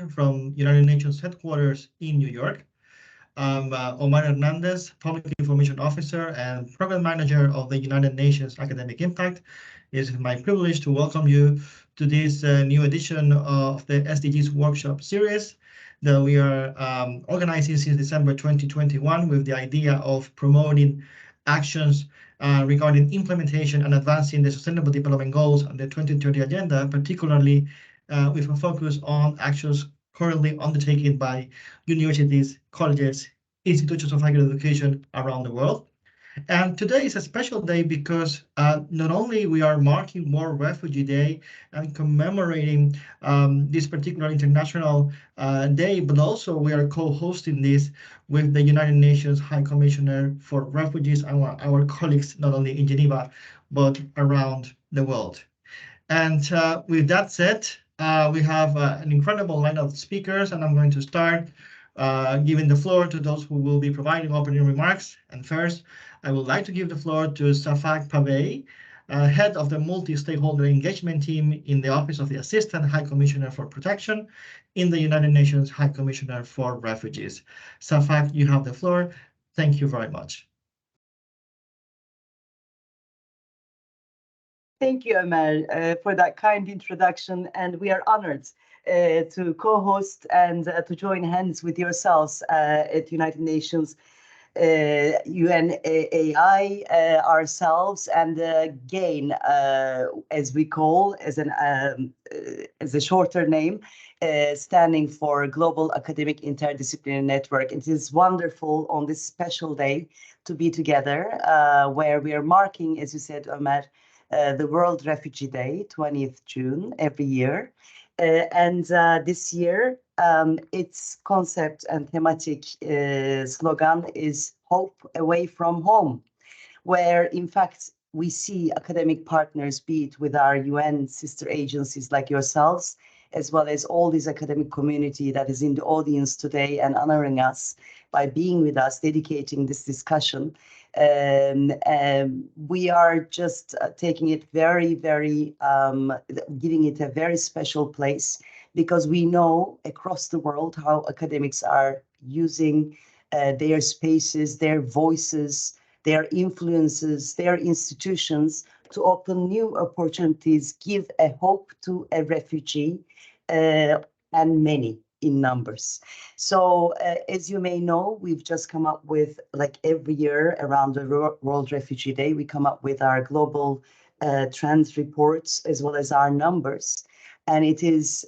from United Nations headquarters in New York. I'm Omar Hernandez, Public Information Officer and Program Manager of the United Nations Academic Impact. It is my privilege to welcome you to this new edition of the SDGs workshop series that we are organizing since December 2021 with the idea of promoting actions regarding implementation and advancing the Sustainable Development Goals and the 2030 Agenda, particularly with a focus on actions currently undertaken by universities, colleges, institutions of higher education around the world. And today is a special day because not only we are marking World Refugee Day and commemorating this particular international day, but also we are co-hosting this with the United Nations High Commissioner for Refugees and our colleagues, not only in Geneva, but around the world. And with that said, we have an incredible lineup of speakers, and I'm going to start giving the floor to those who will be providing opening remarks. And first, I would like to give the floor to Safak Pavey, head of the multi-stakeholder engagement team in the Office of the Assistant High Commissioner for Protection in the United Nations High Commissioner for Refugees. Safak, you have the floor. Thank you very much. Thank you, Omar, for that kind introduction, and we are honored to co-host and to join hands with yourselves at United Nations, UNAI, ourselves, and GAIN, as we call, as a shorter name, standing for Global Academic Interdisciplinary Network. It is wonderful on this special day to be together, where we are marking, as you said, Omar, the World Refugee Day, 20th June, every year. And this year, its concept and thematic slogan is Hope Away from Home, where, in fact, we see academic partners, be it with our UN sister agencies like yourselves, as well as all this academic community that is in the audience today and honoring us by being with us, dedicating this discussion. We are just taking it very, very, giving it a very special place, because we know across the world how academics are using their spaces, their voices, their influences, their institutions to open new opportunities, give a hope to a refugee, and many in numbers. So as you may know, we've just come up with, like every year around the World Refugee Day, we come up with our global trends reports as well as our numbers. And it is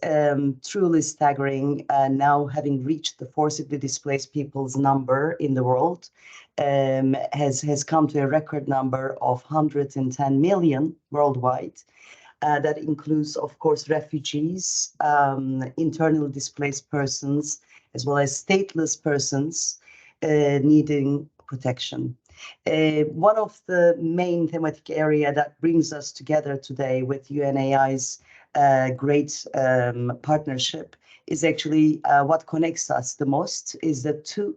truly staggering now, having reached the forcibly displaced people's number in the world, has come to a record number of 110 million worldwide. That includes, of course, refugees, internally displaced persons, as well as stateless persons needing protection. One of the main thematic area that brings us together today with UNAI's great partnership is actually what connects us the most is the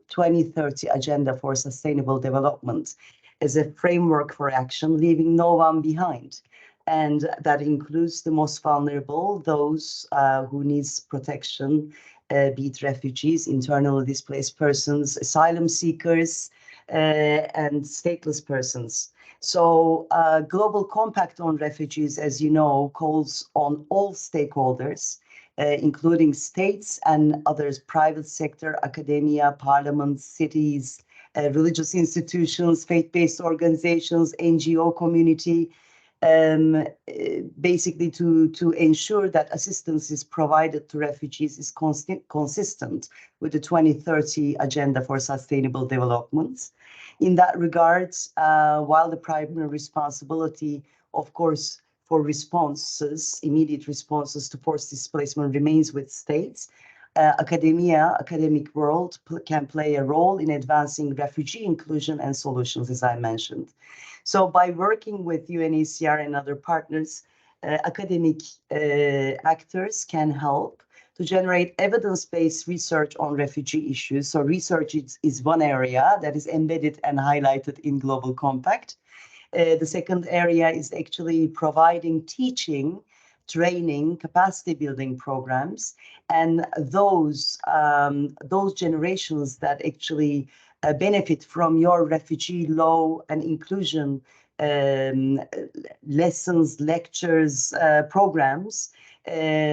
2030 Agenda for Sustainable Development as a framework for action, leaving no one behind. And that includes the most vulnerable, those who needs protection, be it refugees, internally displaced persons, asylum seekers, and stateless persons. So Global Compact on Refugees, as you know, calls on all stakeholders, including states and others, private sector, academia, parliaments, cities, religious institutions, faith-based organizations, NGO community, basically to ensure that assistance is provided to refugees is consistent with the 2030 Agenda for Sustainable Development. In that regard, while the primary responsibility, of course, for responses, immediate responses to forced displacement remains with states, academic world can play a role in advancing refugee inclusion and solutions, as I mentioned. So by working with UNHCR and other partners, academic actors can help to generate evidence-based research on refugee issues. So research is one area that is embedded and highlighted in Global Compact. The second area is actually providing teaching training, capacity building programs, and those generations that actually benefit from your refugee law and inclusion lessons, lectures, programs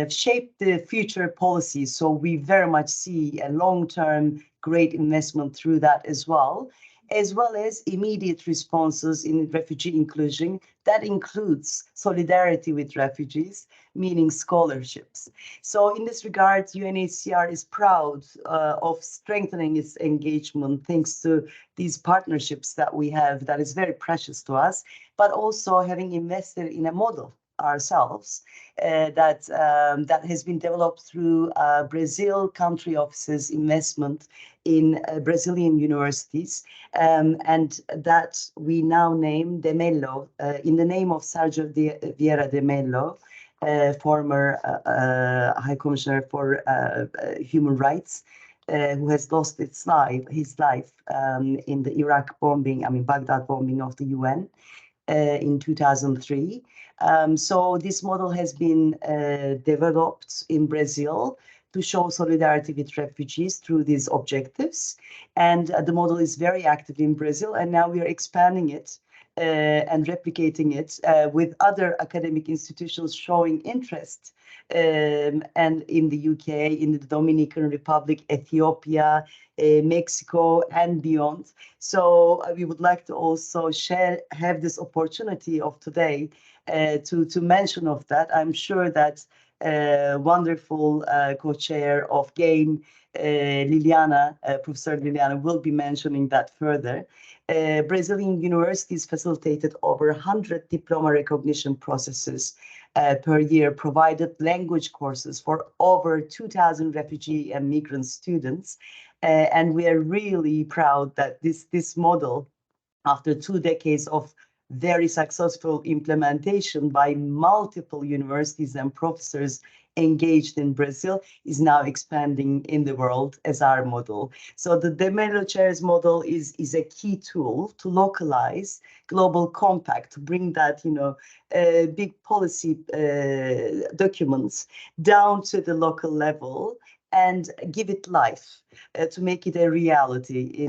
shape the future policies. So we very much see a long-term great investment through that as well as immediate responses in refugee inclusion. That includes solidarity with refugees, meaning scholarships. So in this regard, UNHCR is proud of strengthening its engagement thanks to these partnerships that we have that is very precious to us, but also having invested in a model ourselves that has been developed through Brazil country offices investment in Brazilian universities, and that we now name de Mello in the name of Sergio Vieira de Mello, former High Commissioner for Human Rights, who has lost his life in the Iraq bombing, Baghdad bombing of the UN in 2003. So this model has been developed in Brazil to show solidarity with refugees through these objectives. And the model is very active in Brazil, and now we are expanding it and replicating it with other academic institutions showing interest, and in the UK, in the Dominican Republic, Ethiopia, Mexico, and beyond. So we would like to also have this opportunity of today to mention of that. I'm sure that wonderful co-chair of GAIN, Liliana, Professor Liliana, will be mentioning that further. Brazilian universities facilitated over 100 diploma recognition processes per year, provided language courses for over 2,000 refugee and migrant students. And we are really proud that this model, after 2 decades of very successful implementation by multiple universities and professors engaged in Brazil, is now expanding in the world as our model. So the De Mello Chairs model is a key tool to localize global compact, to bring that, big policy documents down to the local level and give it life, to make it a reality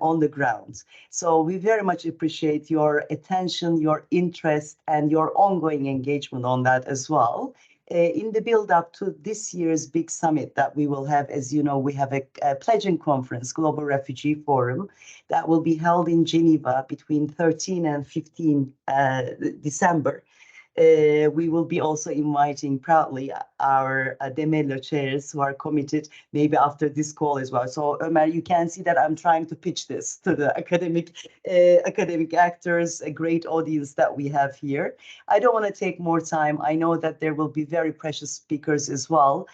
on the ground. So we very much appreciate your attention, your interest, and your ongoing engagement on that as well. In the build-up to this year's big summit that we will have, as you know, we have a pledging conference, Global Refugee Forum, that will be held in Geneva between 13 and 15 December. We will be also inviting proudly our De Mello chairs who are committed, maybe after this call as well. So Ömer, you can see that I'm trying to pitch this to the academic actors, a great audience that we have here. I don't want to take more time. I know that there will be very precious speakers as well.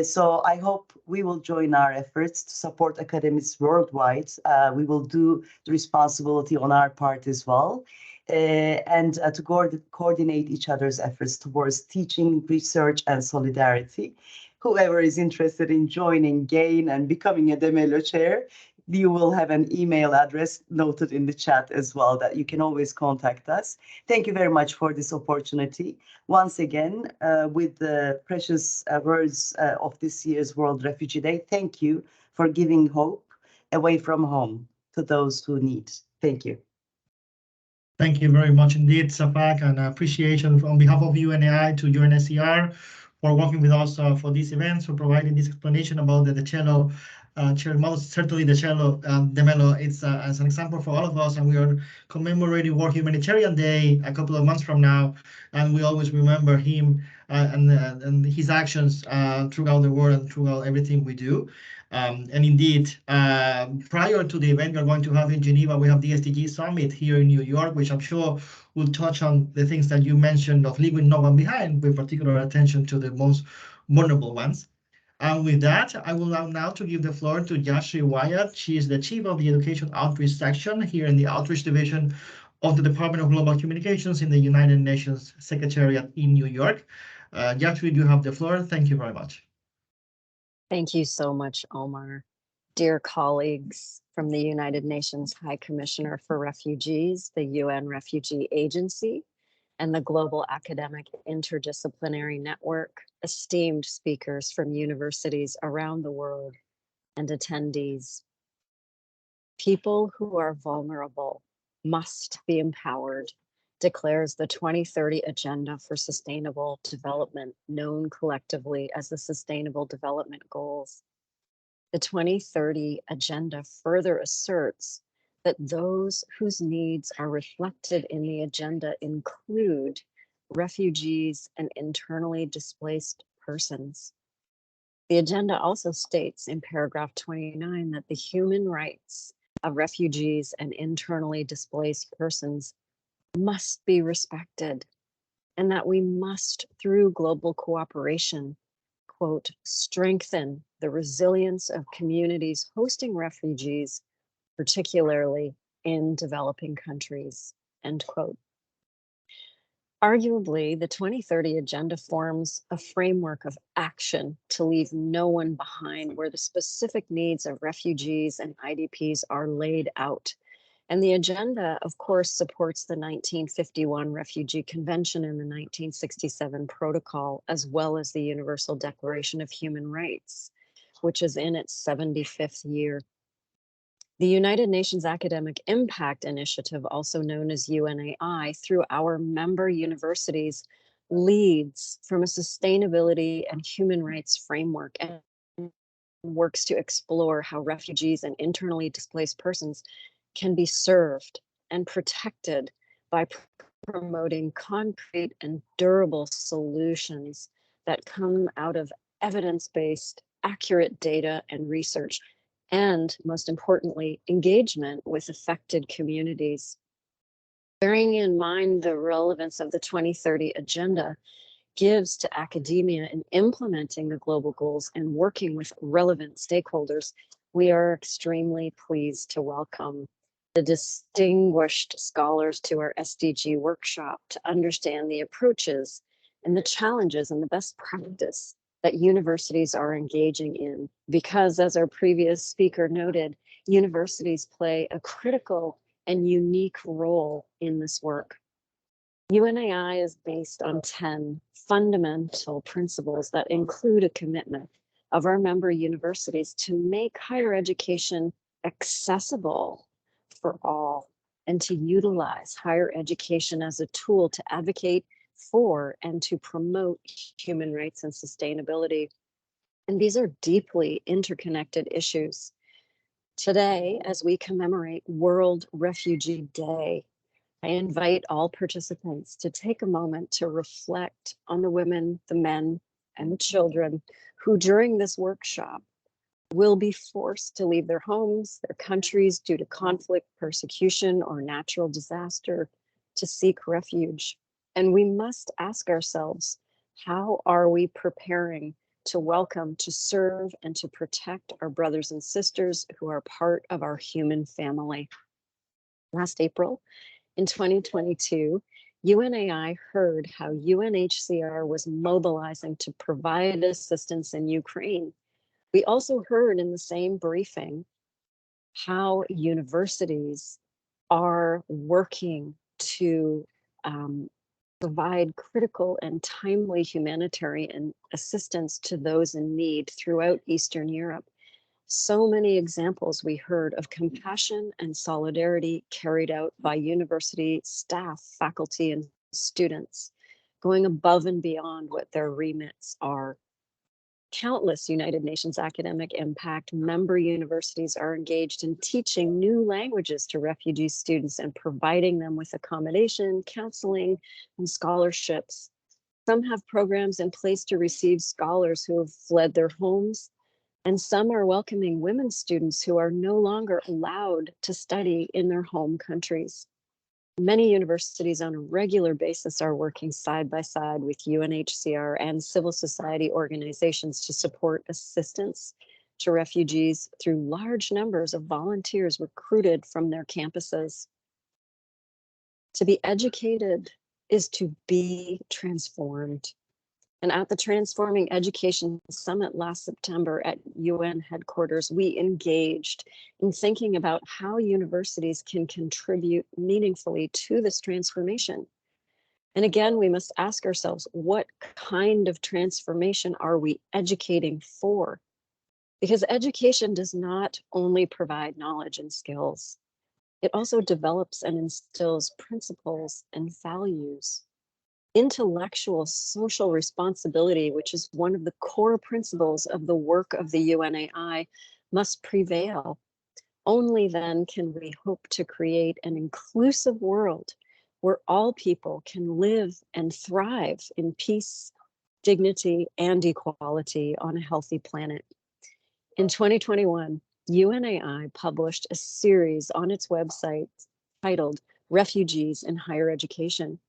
So I hope we will join our efforts to support academics worldwide. We will do the responsibility on our part as well. And to coordinate each other's efforts towards teaching, research, and solidarity. Whoever is interested in joining GAIN and becoming a De Mello chair, you will have an email address noted in the chat as well that you can always contact us. Thank you very much for this opportunity. Once again, with the precious words of this year's World Refugee Day, thank you for giving hope away from home to those who need. Thank you. Thank you very much indeed, Safak, and appreciation on behalf of UNAI to UNHCR for working with us for this event, for providing this explanation about the cello chair model. Certainly the cello, De Mello, it's as an example for all of us, and we are commemorating World Humanitarian Day a couple of months from now, and we always remember him and his actions throughout the world and throughout everything we do. And indeed, prior to the event we're going to have in Geneva, we have the SDGs Summit here in New York, which I'm sure will touch on the things that you mentioned of leaving no one behind, with particular attention to the most vulnerable ones. And with that, I will now to give the floor to Yashri Wyatt. She is the Chief of the Education Outreach Section here in the Outreach Division of the Department of Global Communications in the United Nations Secretariat in New York. Yashri, you have the floor. Thank you very much. Thank you so much, Omar. Dear colleagues from the United Nations High Commissioner for Refugees, the UN Refugee Agency, and the Global Academic Interdisciplinary Network, esteemed speakers from universities around the world, and attendees. People who are vulnerable must be empowered, declares the 2030 Agenda for Sustainable Development, known collectively as the Sustainable Development Goals. The 2030 Agenda further asserts that those whose needs are reflected in the agenda include refugees and internally displaced persons. The agenda also states in paragraph 29 that the human rights of refugees and internally displaced persons must be respected, and that we must, through global cooperation, quote, strengthen the resilience of communities hosting refugees, particularly in developing countries, end quote. Arguably, the 2030 Agenda forms a framework of action to leave no one behind, where the specific needs of refugees and IDPs are laid out. And the agenda, of course, supports the 1951 Refugee Convention and the 1967 Protocol, as well as the Universal Declaration of Human Rights, which is in its 75th year. The United Nations Academic Impact Initiative, also known as UNAI, through our member universities, leads from a sustainability and human rights framework and works to explore how refugees and internally displaced persons can be served and protected by promoting concrete and durable solutions that come out of evidence-based, accurate data and research, and most importantly, engagement with affected communities. Bearing in mind the relevance of the 2030 Agenda gives to academia in implementing the global goals and working with relevant stakeholders, we are extremely pleased to welcome the distinguished scholars to our SDG workshop to understand the approaches and the challenges and the best practice that universities are engaging in. Because, as our previous speaker noted, universities play a critical and unique role in this work. UNAI is based on 10 fundamental principles that include a commitment of our member universities to make higher education accessible for all and to utilize higher education as a tool to advocate for and to promote human rights and sustainability. And these are deeply interconnected issues. Today, as we commemorate World Refugee Day, I invite all participants to take a moment to reflect on the women, the men, and the children who during this workshop will be forced to leave their homes, their countries due to conflict, persecution, or natural disaster to seek refuge. And we must ask ourselves, how are we preparing to welcome, to serve, and to protect our brothers and sisters who are part of our human family? Last April, in 2022, UNAI heard how UNHCR was mobilizing to provide assistance in Ukraine. We also heard in the same briefing how universities are working to provide critical and timely humanitarian assistance to those in need throughout Eastern Europe. So many examples we heard of compassion and solidarity carried out by university staff, faculty, and students, going above and beyond what their remits are. Countless United Nations Academic Impact member universities are engaged in teaching new languages to refugee students and providing them with accommodation, counseling, and scholarships. Some have programs in place to receive scholars who have fled their homes, and some are welcoming women students who are no longer allowed to study in their home countries. Many universities on a regular basis are working side by side with UNHCR and civil society organizations to support assistance to refugees through large numbers of volunteers recruited from their campuses. To be educated is to be transformed. And at the Transforming Education Summit last September at UN headquarters, we engaged in thinking about how universities can contribute meaningfully to this transformation. And again, we must ask ourselves, what kind of transformation are we educating for? Because education does not only provide knowledge and skills, it also develops and instills principles and values. Intellectual social responsibility, which is one of the core principles of the work of the UNAI, must prevail. Only then can we hope to create an inclusive world where all people can live and thrive in peace, dignity, and equality on a healthy planet. In 2021, UNAI published a series on its website titled Refugees in Higher Education.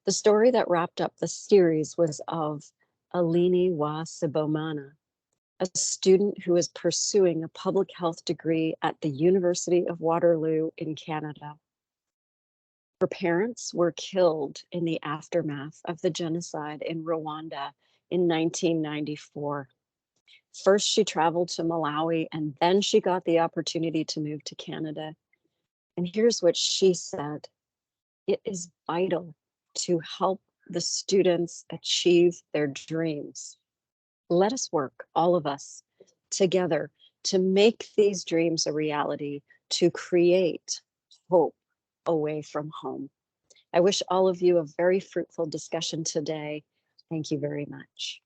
The story that wrapped up the series was of Alini Wa Sibomana, a student who is pursuing a public health degree at the University of Waterloo in Canada. Her parents were killed in the aftermath of the genocide in Rwanda in 1994. First, she traveled to Malawi, and then she got the opportunity to move to Canada. And here's what she said: it is vital to help the students achieve their dreams. Let us work, all of us, together to make these dreams a reality, to create hope away from home. I wish all of you a very fruitful discussion today. Thank you very much.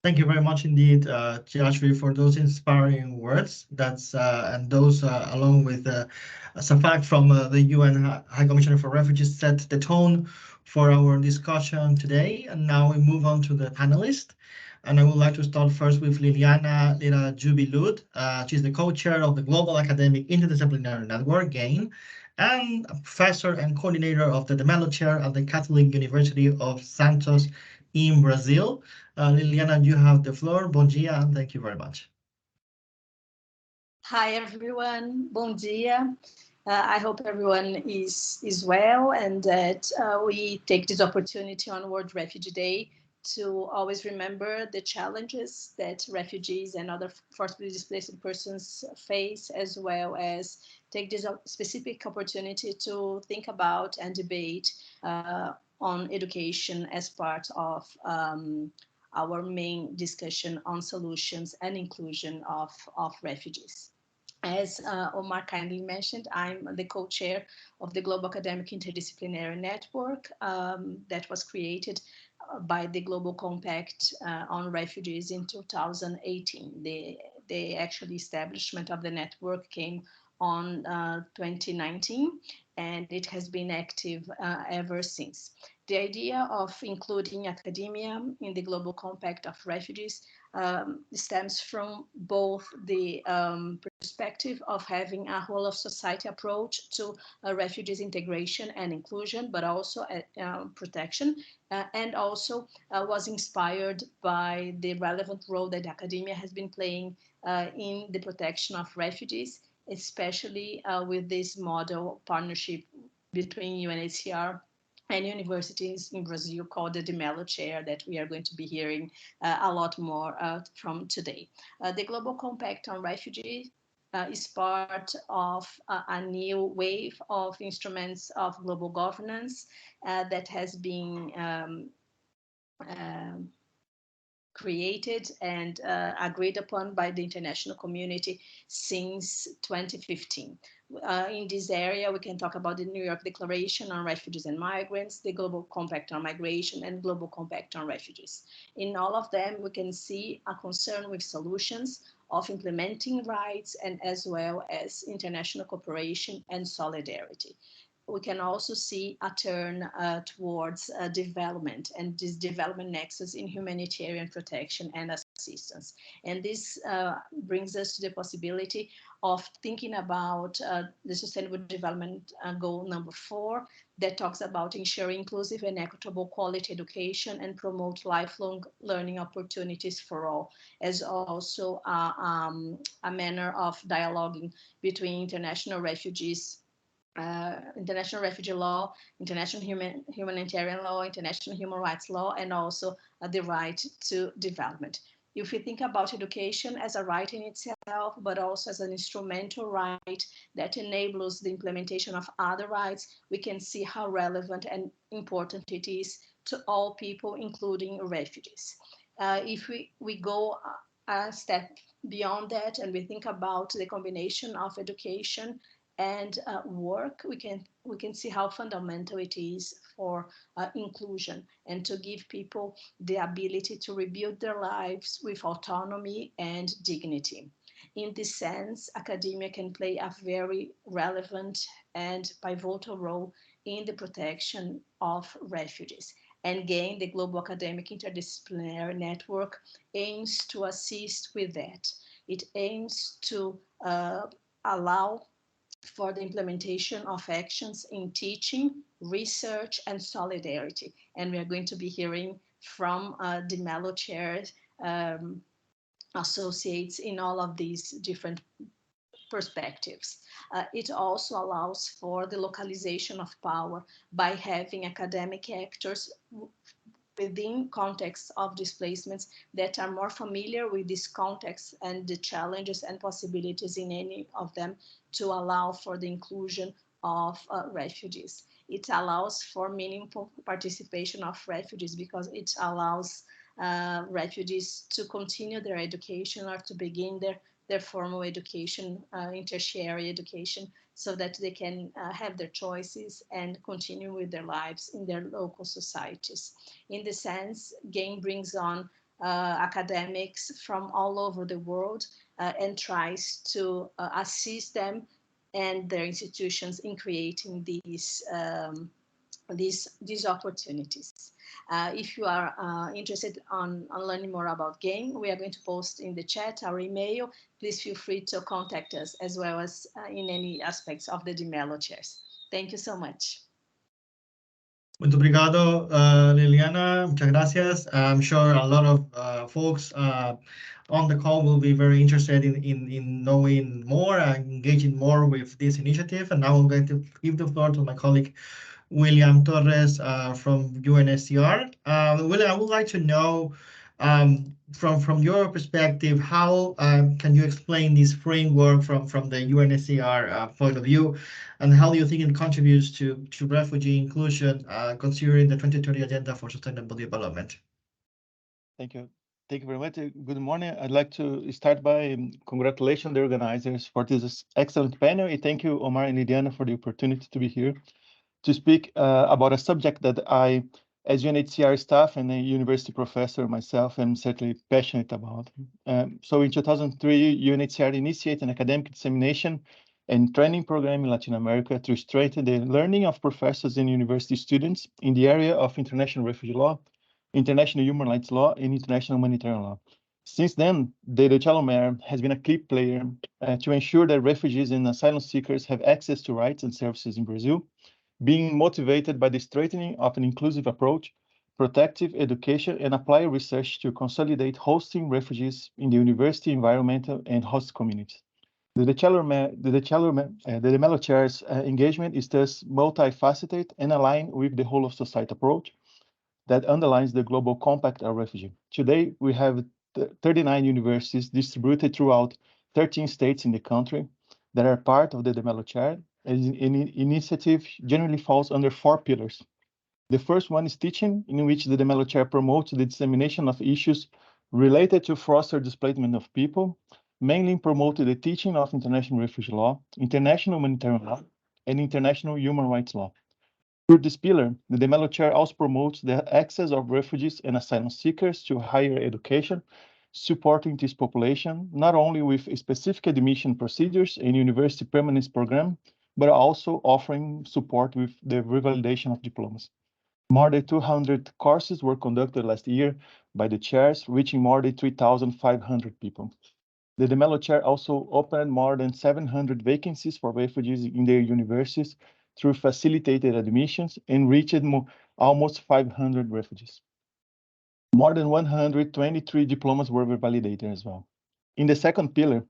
Thank you very much indeed, Jashvi, for those inspiring words. And those, along with Safak from the UN High Commissioner for Refugees, set the tone for our discussion today. And now we move on to the panelists. And I would like to start first with Liliana Lira Jubilud. She's the co-chair of the Global Academic Interdisciplinary Network, GAIN, and a professor and coordinator of the De Mello Chair at the Catholic University of Santos in Brazil. Liliana, you have the floor. Bom dia, and thank you very much. Hi, everyone. Bom dia. I hope everyone is well, and that we take this opportunity on World Refugee Day to always remember the challenges that refugees and other forcibly displaced persons face, as well as take this specific opportunity to think about and debate on education as part of our main discussion on solutions and inclusion of refugees. As Omar kindly mentioned, I'm the co-chair of the Global Academic Interdisciplinary Network that was created by the Global Compact on Refugees in 2018. The actual establishment of the network came on 2019, and it has been active ever since. The idea of including academia in the Global Compact of Refugees stems from both the perspective of having a whole of society approach to refugees integration and inclusion, but also protection, and also was inspired by the relevant role that academia has been playing in the protection of refugees, especially with this model partnership between UNHCR and universities in Brazil called the De Mello Chair that we are going to be hearing a lot more from today. The Global Compact on Refugees is part of a new wave of instruments of global governance that has been created and agreed upon by the international community since 2015. In this area, we can talk about the New York Declaration on Refugees and Migrants, the Global Compact on Migration, and Global Compact on Refugees. In all of them, we can see a concern with solutions of implementing rights and as well as international cooperation and solidarity. We can also see a turn towards development and this development nexus in humanitarian protection and assistance. And this brings us to the possibility of thinking about the Sustainable Development Goal number 4 that talks about ensuring inclusive and equitable quality education and promote lifelong learning opportunities for all, as also a manner of dialoguing between international refugees, international refugee law, international humanitarian law, international human rights law, and also the right to development. if we think about education as a right in itself, but also as an instrumental right that enables the implementation of other rights, we can see how relevant and important it is to all people, including refugees. If we go a step beyond that and we think about the combination of education and work, we can see how fundamental it is for inclusion and to give people the ability to rebuild their lives with autonomy and dignity. In this sense, academia can play a very relevant and pivotal role in the protection of refugees. And again, the Global Academic Interdisciplinary Network aims to assist with that. It aims to allow for the implementation of actions in teaching, research, and solidarity. And we are going to be hearing from the Mello Chair associates in all of these different perspectives. It also allows for the localization of power by having academic actors within contexts of displacements that are more familiar with this context and the challenges and possibilities in any of them to allow for the inclusion of refugees. It allows for meaningful participation of refugees because it allows refugees to continue their education or to begin their formal education, tertiary education, so that they can have their choices and continue with their lives in their local societies. In this sense, GAIN brings on academics from all over the world and tries to assist them and their institutions in creating these opportunities. If you are interested on learning more about GAIN, we are going to post in the chat our email. Please feel free to contact us as well as in any aspects of the Mello chairs. Thank you so much. Muito obrigado, Liliana. Muchas gracias. I'm sure a lot of folks on the call will be very interested in knowing more and engaging more with this initiative. And now I'm going to give the floor to my colleague, William Torres from UNHCR. William, I would like to know from your perspective, how can you explain this framework from the UNHCR point of view, and how do you think it contributes to refugee inclusion, considering the 2030 Agenda for Sustainable Development? Thank you. Thank you very much. Good morning. I'd like to start by congratulating the organizers for this excellent panel. And thank you, Omar and Liliana, for the opportunity to be here to speak about a subject that I, as UNHCR staff and a university professor myself, am certainly passionate about. So in 2003, UNHCR initiated an academic dissemination and training program in Latin America to strengthen the learning of professors and university students in the area of international refugee law, international human rights law, and international humanitarian law. Since then, the Chalomer has been a key player to ensure that refugees and asylum seekers have access to rights and services in Brazil, being motivated by the strengthening of an inclusive approach, protective education, and applied research to consolidate hosting refugees in the university, environmental, and host communities. The Mello Chair's engagement is thus multifaceted and aligned with the whole of society approach that underlines the global compact of refugee. Today, we have 39 universities distributed throughout 13 states in the country that are part of the Mello Chair. An initiative generally falls under 4 pillars. The first one is teaching, in which the Mello Chair promotes the dissemination of issues related to forced displacement of people, mainly promoting the teaching of international refugee law, international humanitarian law, and international human rights law. Through this pillar, the Mello Chair also promotes the access of refugees and asylum seekers to higher education, supporting this population not only with specific admission procedures and university permanence program, but also offering support with the revalidation of diplomas. More than 200 courses were conducted last year by the chairs, reaching more than 3,500 people. The Mello Chair also opened more than 700 vacancies for refugees in their universities through facilitated admissions and reached almost 500 refugees. More than 123 diplomas were validated as well. In the second pillar,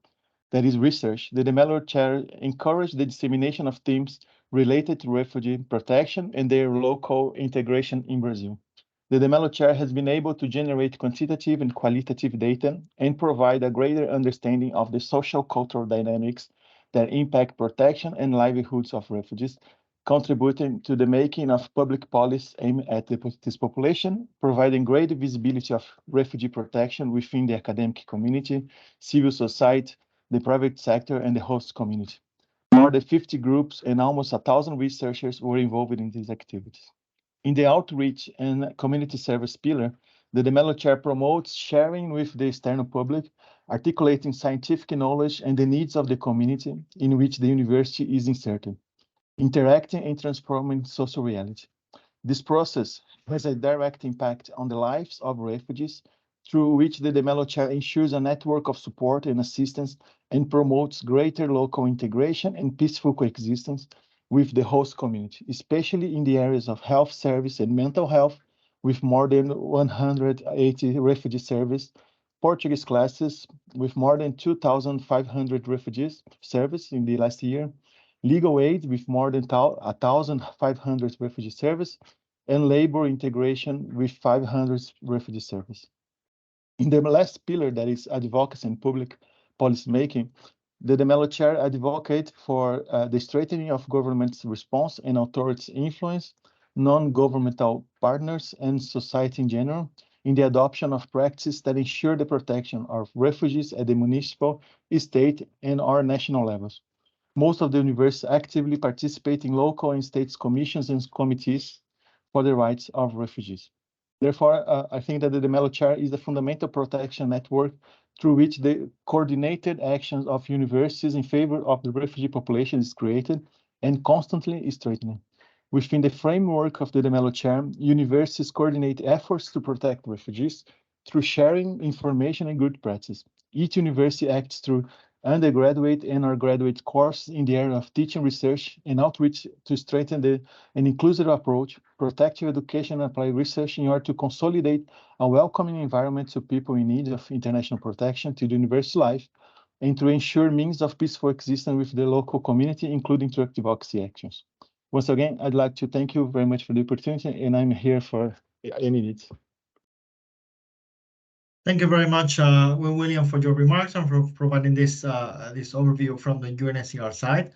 that is research, the Mello Chair encouraged the dissemination of themes related to refugee protection and their local integration in Brazil. The de Mello Chair has been able to generate quantitative and qualitative data and provide a greater understanding of the social cultural dynamics that impact protection and livelihoods of refugees, contributing to the making of public policy aimed at this population, providing greater visibility of refugee protection within the academic community, civil society, the private sector, and the host community. More than 50 groups and almost 1,000 researchers were involved in these activities. In the outreach and community service pillar, the de Mello Chair promotes sharing with the external public, articulating scientific knowledge and the needs of the community in which the university is inserted, interacting and transforming social reality. This process has a direct impact on the lives of refugees, through which the de Mello Chair ensures a network of support and assistance and promotes greater local integration and peaceful coexistence with the host community, especially in the areas of health service and mental health, with more than 180 refugee service, Portuguese classes with more than 2,500 refugees service in the last year, legal aid with more than 1,500 refugee service, and labor integration with 500 refugee service. In the last pillar, that is advocacy and public policy making, the de Mello Chair advocate for the strengthening of government's response and authorities' influence, non-governmental partners, and society in general, in the adoption of practices that ensure the protection of refugees at the municipal, state, and or national levels. Most of the universities actively participate in local and state commissions and committees for the rights of refugees. Therefore, I think that the de Mello Chair is the fundamental protection network through which the coordinated actions of universities in favor of the refugee population is created and constantly strengthened. Within the framework of the de Mello Chair, universities coordinate efforts to protect refugees through sharing information and good practice. Each university acts through undergraduate and or graduate courses in the area of teaching, research, and outreach to strengthen an inclusive approach, protective education, and applied research in order to consolidate a welcoming environment to people in need of international protection to the university life, and to ensure means of peaceful existence with the local community, including through advocacy actions. Once again, I'd like to thank you very much for the opportunity, and I'm here for any needs. Thank you very much, William, for your remarks and for providing this overview from the UNHCR side.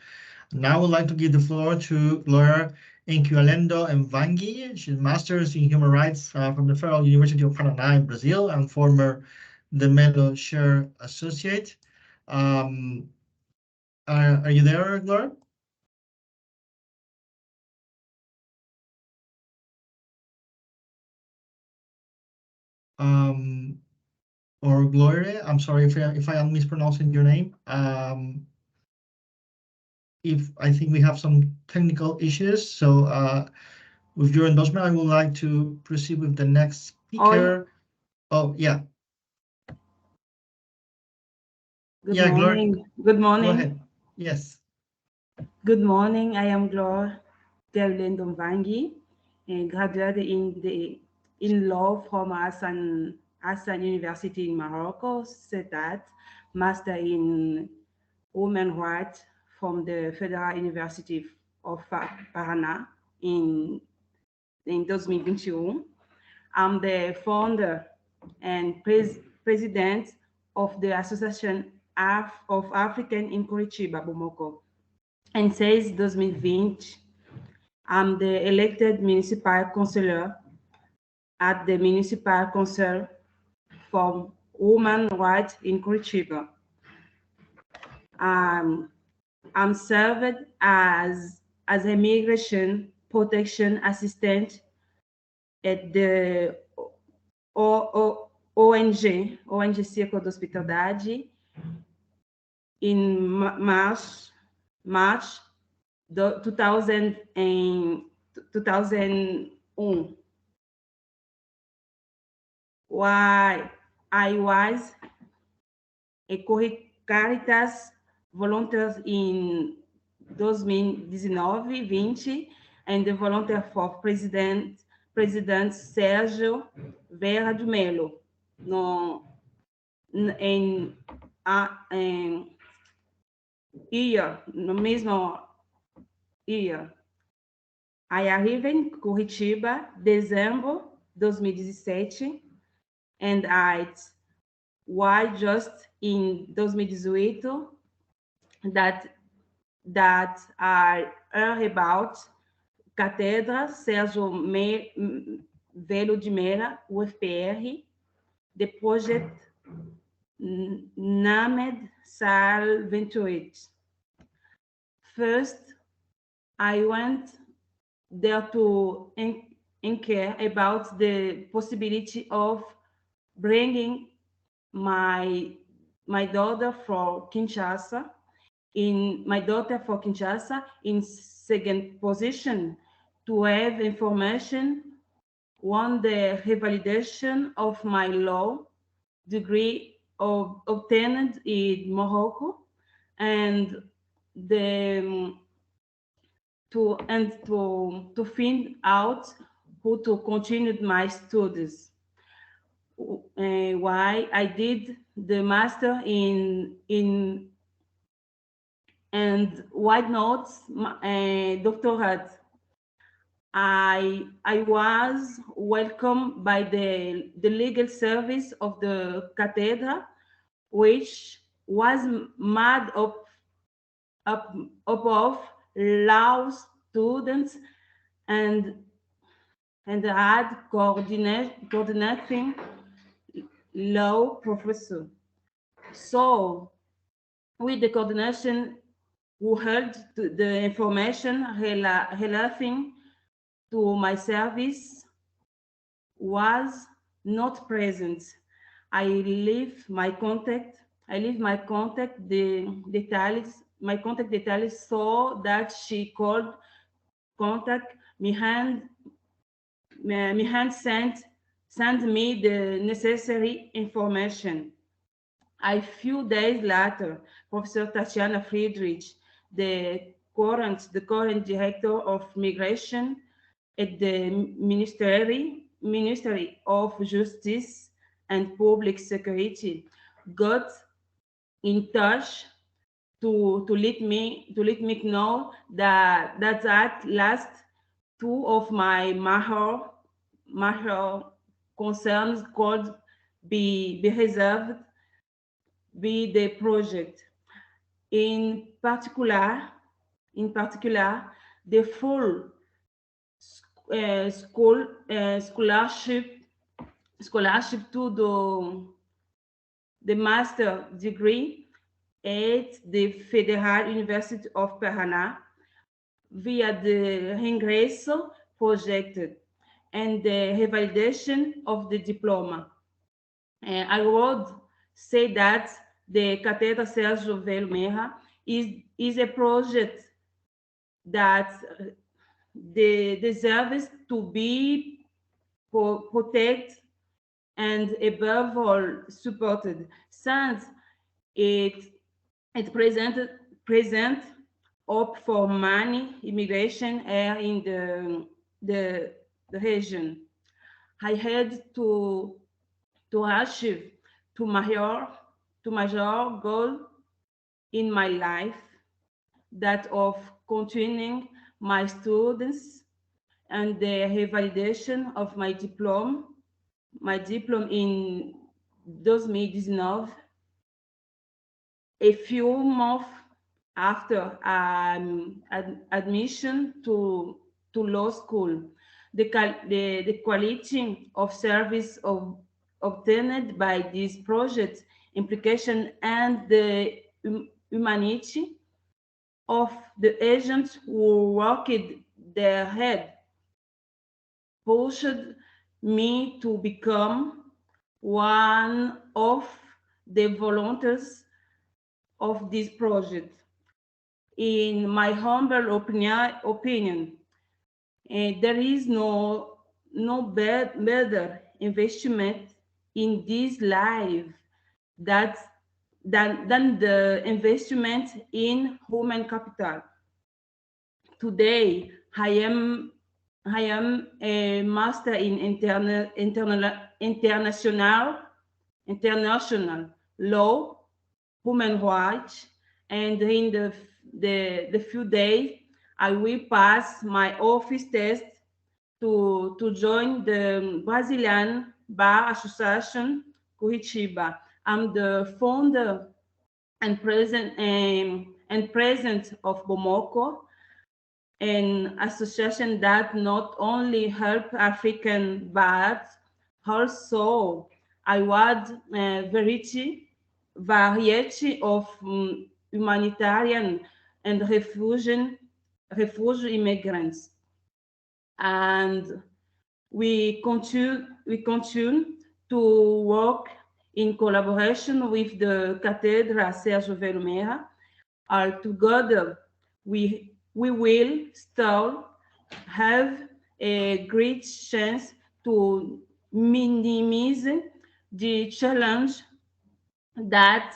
Now I would like to give the floor to lawyer Inquialendo Mvangi. She's Master's in Human Rights from the Federal University of Paraná in Brazil and former de Mello Chair Associate. Are you there, Laura? Or Gloria, I'm sorry if I am mispronouncing your name. If I think we have some technical issues, so with your endorsement, I would like to proceed with the next speaker. Oh, yeah. Good morning. Gloria. Good morning. Go ahead. Yes. Good morning. I am Gloria Inquialendo Mvangi, graduated in law from Hassan University in Morocco, CETAT, master in women rights from the Federal University of Paraná in 2021. I'm the founder and president of the Association of African in Curitiba, Bamako. And since 2020, I'm the elected municipal councillor at the Municipal Council for Women Rights in Curitiba. I'm served as a migration protection assistant at the ONG Círculo da Hospitalidade in March 2001. While I was a Caritas volunteer in 2019-20, and the volunteer for President Sérgio Vieira de Mello no mesmo year. I arrived in Curitiba, December 2017, and why just in 2018 that I heard about Cátedra Sérgio Velho de Mera, UFPR, the project named SAL 28. First, I went there to inquire about the possibility of bringing my daughter for Kinshasa in second position to have information on the revalidation of my law degree obtained in Morocco, and to find out who to continue my studies. Why I did the master in and why not doctorate. I was welcomed by the legal service of the Cátedra, which was made up of law students and had coordinating law professor. So with the coordination who held the information relating to my service was not present. I leave my contact details so that she could contact me and send me the necessary information. A few days later, Professor Tatiana Friedrich, the current director of migration at the Ministry of Justice and Public Security, got in touch to let me know that at last two of my major concerns could be resolved by the project. In particular, the full scholarship to the master degree at the Federal University of Paraná via the Ingresso project and the revalidation of the diploma. I would say that the Cátedra Sérgio Velho Mera is a project that deserves to be protected and above all supported, since it present hope for many immigration here in the region. I had to achieve to major goal in my life, that of continuing my students and the revalidation of my diploma in 2019, a few months after admission to law school. The quality of service obtained by this project, implication, and the humanity of the agents who worked their head pushed me to become one of the volunteers of this project. In my humble opinion, there is no better investment in this life than the investment in human capital. Today, I am a master in international law, human rights, and in the few days I will pass my office test to join the Brazilian Bar Association Curitiba. I'm the founder and president of Bomoko, an association that not only help African but also award variety of humanitarian and refugee immigrants. And we continue to work in collaboration with the Cátedra Sérgio Velho. Together, we will still have a great chance to minimize the challenge that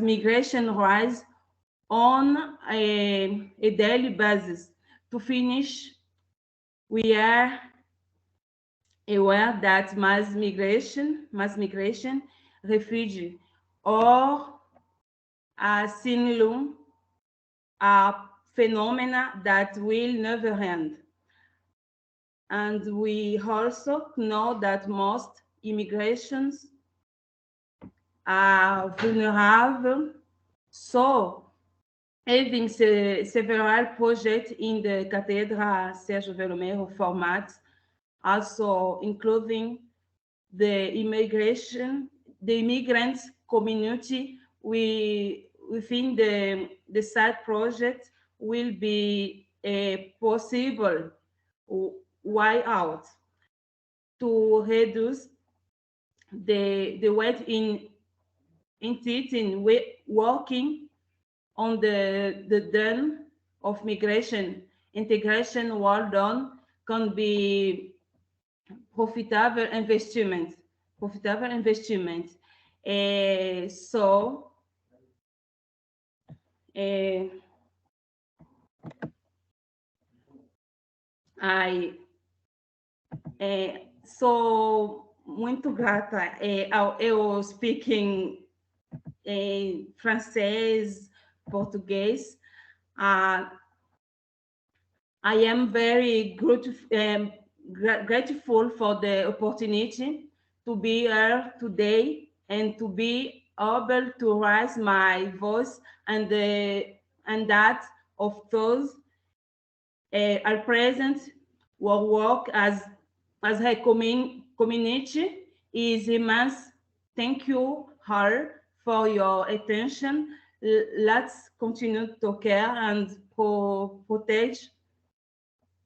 migration rise on a daily basis. To finish, we are aware that mass migration, refugee, or asylum are phenomena that will never end. And we also know that most immigrations are vulnerable. So, having several projects in the Cátedra Sérgio Velho format, also including the immigrant community within the side project will be a possible way out to reduce the weight in working on the done of migration. Integration well done can be profitable investment. Sou muito grata eu speaking francês, português. I am very grateful for the opportunity to be here today and to be able to raise my voice and that of those are present who work as a community is immense. Thank you all for your attention. Let's continue to care and protect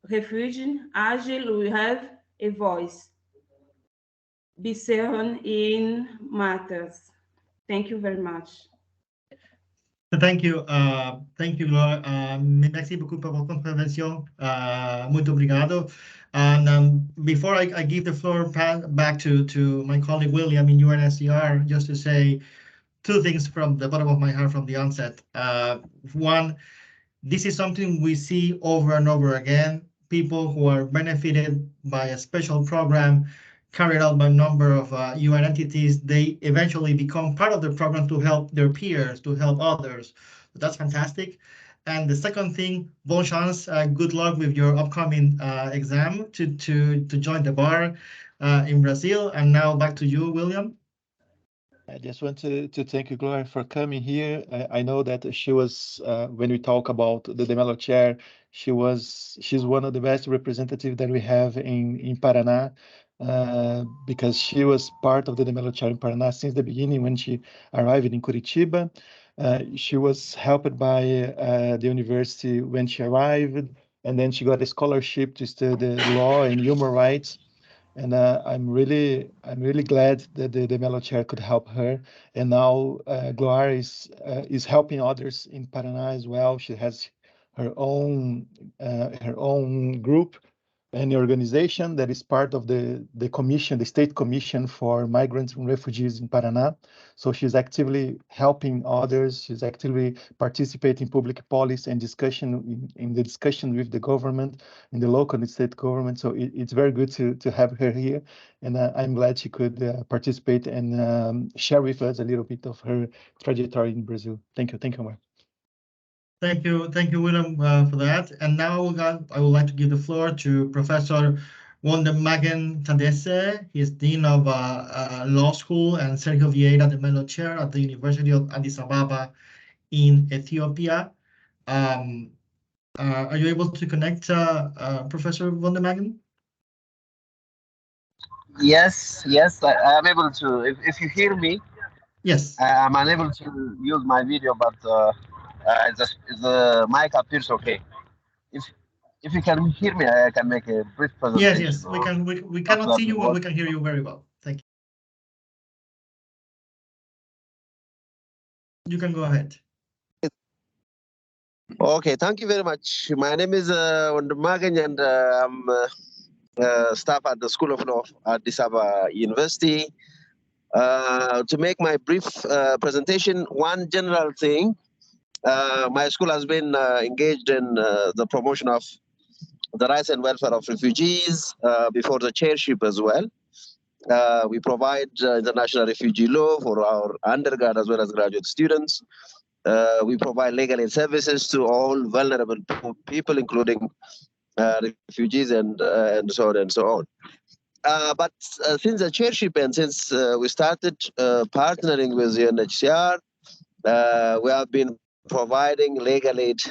refugees until we have a voice. Be seen in matters. Thank you very much. Thank you, Gloria. Merci beaucoup pour votre intervention. Muito obrigado. And before I give the floor back to my colleague William in UNHCR, just to say two things from the bottom of my heart from the onset. One, this is something we see over and over again. People who are benefited by a special program carried out by a number of UN entities, they eventually become part of the program to help their peers, to help others. That's fantastic. And the second thing, bon chance, good luck with your upcoming exam to join the bar in Brazil. And now back to you, William. I just want to thank you, Gloria, for coming here. I know that she was, when we talk about the Demelo Chair, she's one of the best representatives that we have in Paraná, because she was part of the Demelo Chair in Paraná since the beginning when she arrived in Curitiba. She was helped by the university when she arrived, and then she got a scholarship to study law and human rights. And I'm really glad that the Demelo Chair could help her. And now Gloria is helping others in Paraná as well. She has her own group and organization that is part of the commission, the state commission for migrants and refugees in Paraná. So she's actively helping others. She's actively participating in public policy and discussion in the discussion with the government, in the local and state government. So it's very good to have her here. And I'm glad she could participate and share with us a little bit of her trajectory in Brazil. Thank you. Thank you, Mark. Thank you, William, for that. And now I would like to give the floor to Professor Wondemagen Tadesse. He is Dean of Law School and Sergio Vieira de Mello Chair at the University of Addis Ababa in Ethiopia. Are you able to connect, Professor Wondemagen? Yes, I am able to. If you hear me, yes, I'm unable to use my video, but the mic appears okay. If you can hear me, I can make a brief presentation. Yes, we can. We cannot see you, but we can hear you very well. Thank you. You can go ahead. Okay, thank you very much. My name is Wondemagen, and I'm staff at the School of Law at Addis Ababa University. To make my brief presentation, one general thing, my school has been engaged in the promotion of the rights and welfare of refugees before the chairship as well. We provide international refugee law for our undergrad as well as graduate students. We provide legal aid services to all vulnerable people, including refugees and so on and so on. But since the chairship and since we started partnering with UNHCR, we have been providing legal aid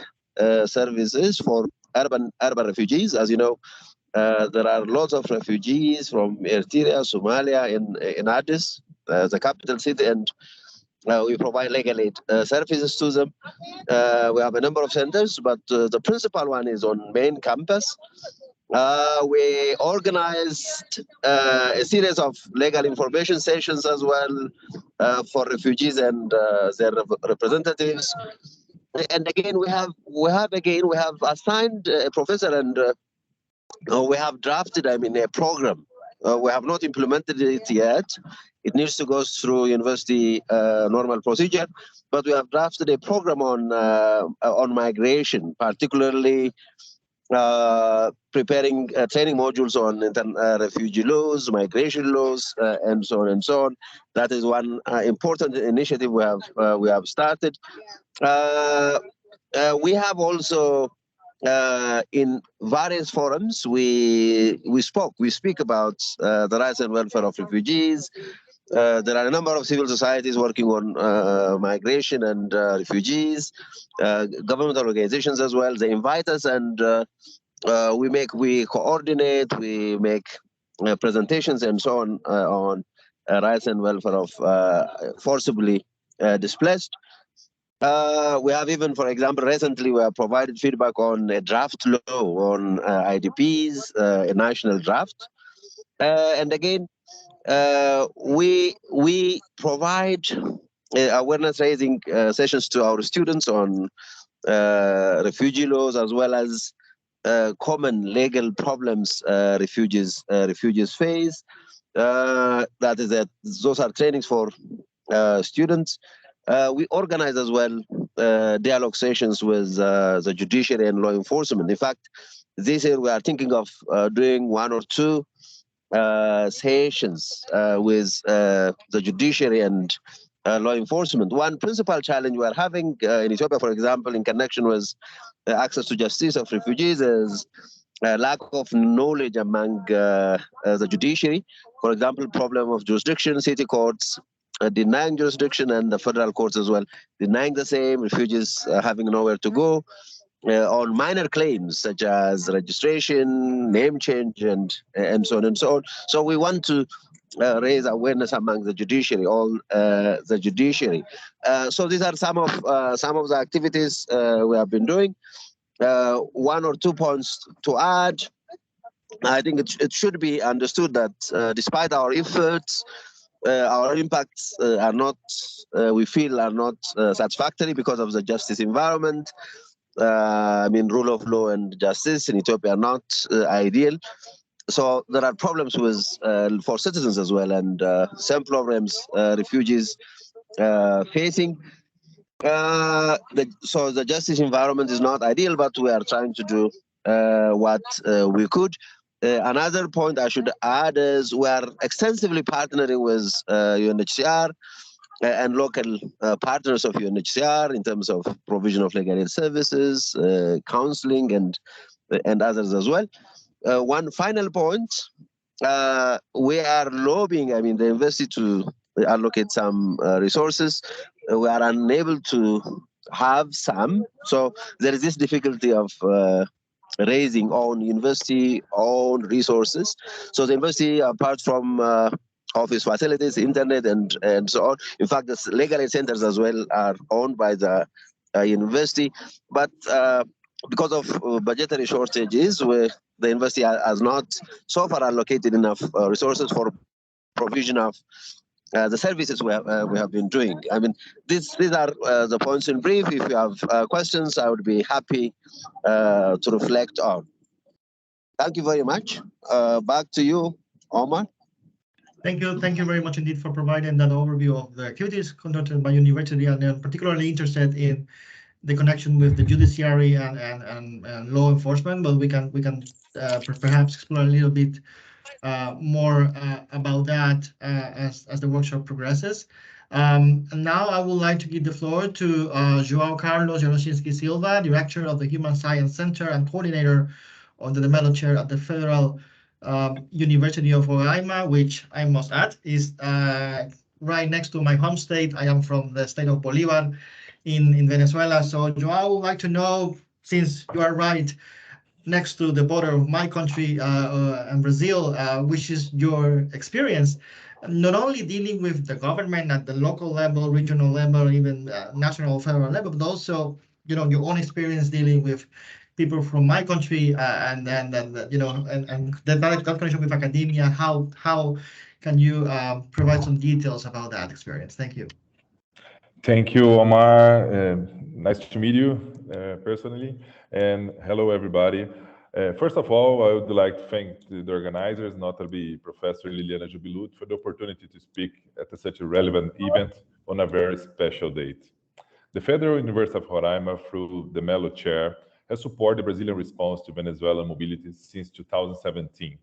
services for urban refugees. As you know, there are lots of refugees from Eritrea, Somalia in Addis, the capital city, and we provide legal aid services to them. We have a number of centers, but the principal one is on main campus. We organized a series of legal information sessions as well for refugees and their representatives. And again, we have assigned a professor, and we have drafted, a program. We have not implemented it yet. It needs to go through university normal procedure, but we have drafted a program on migration, particularly preparing training modules on refugee laws, migration laws, and so on and so on. That is one important initiative we have started. We have also in various forums we speak about the rights and welfare of refugees. There are a number of civil societies working on migration and refugees, government organizations as well. They invite us, and we coordinate, we make presentations and so on rights and welfare of forcibly displaced. We have even, for example, recently we have provided feedback on a draft law on IDPs, a national draft. And again, we provide awareness raising sessions to our students on refugee laws, as well as common legal problems refugees face. Those are trainings for students. We organize as well dialogue sessions with the judiciary and law enforcement. In fact, this year we are thinking of doing one or two sessions with the judiciary and law enforcement. One principal challenge we are having in Ethiopia, for example, in connection with access to justice of refugees, is lack of knowledge among the judiciary. For example, problem of jurisdiction, city courts denying jurisdiction, and the federal courts as well denying the same, refugees having nowhere to go on minor claims such as registration, name change, and so on and so on. So we want to raise awareness among the judiciary, the judiciary. So these are some of the activities we have been doing. One or 2 points to add. I think it should be understood that despite our efforts, our impacts are not, we feel, are not satisfactory because of the justice environment. Rule of law and justice in Ethiopia are not ideal. So there are problems with for citizens as well, and some problems refugees facing. So the justice environment is not ideal, but we are trying to do what we could. Another point I should add is we are extensively partnering with UNHCR and local partners of UNHCR in terms of provision of legal aid services, counseling, and others as well. One final point, we are lobbying, I mean, the university to allocate some resources. We are unable to have some. So there is this difficulty of raising own university, own resources. So the university, apart from office facilities, internet, and so on. In fact, the legal aid centers as well are owned by the university. But because of budgetary shortages, the university has not so far allocated enough resources for provision of the services we have been doing. I mean, these are the points in brief. If you have questions, I would be happy to reflect on. Thank you very much. Back to you, Omar. Thank you very much indeed for providing that overview of the activities conducted by university, and I'm particularly interested in the connection with the judiciary and law enforcement. But we can perhaps explore a little bit more about that as the workshop progresses. And now I would like to give the floor to João Carlos Janoshinsky Silva, Director of the Human Science Center and Coordinator on the Mello Chair at the Federal University of Roraima, which I must add is right next to my home state. I am from the state of Bolivar in Venezuela. So João, I would like to know, since you are right next to the border of my country and Brazil, which is your experience, not only dealing with the government at the local level, regional level, even national, federal level, but also, you know, your own experience dealing with people from my country and you know, and the direct connection with academia. How can you provide some details about that experience? Thank you. Thank you, Omar. Nice to meet you personally, and hello, everybody. First of all, I would like to thank the organizers, notably Professor Liliana Jubilut, for the opportunity to speak at such a relevant event on a very special date. The Federal University of Roraima, through the Mello Chair, has supported the Brazilian response to Venezuelan mobility since 2017.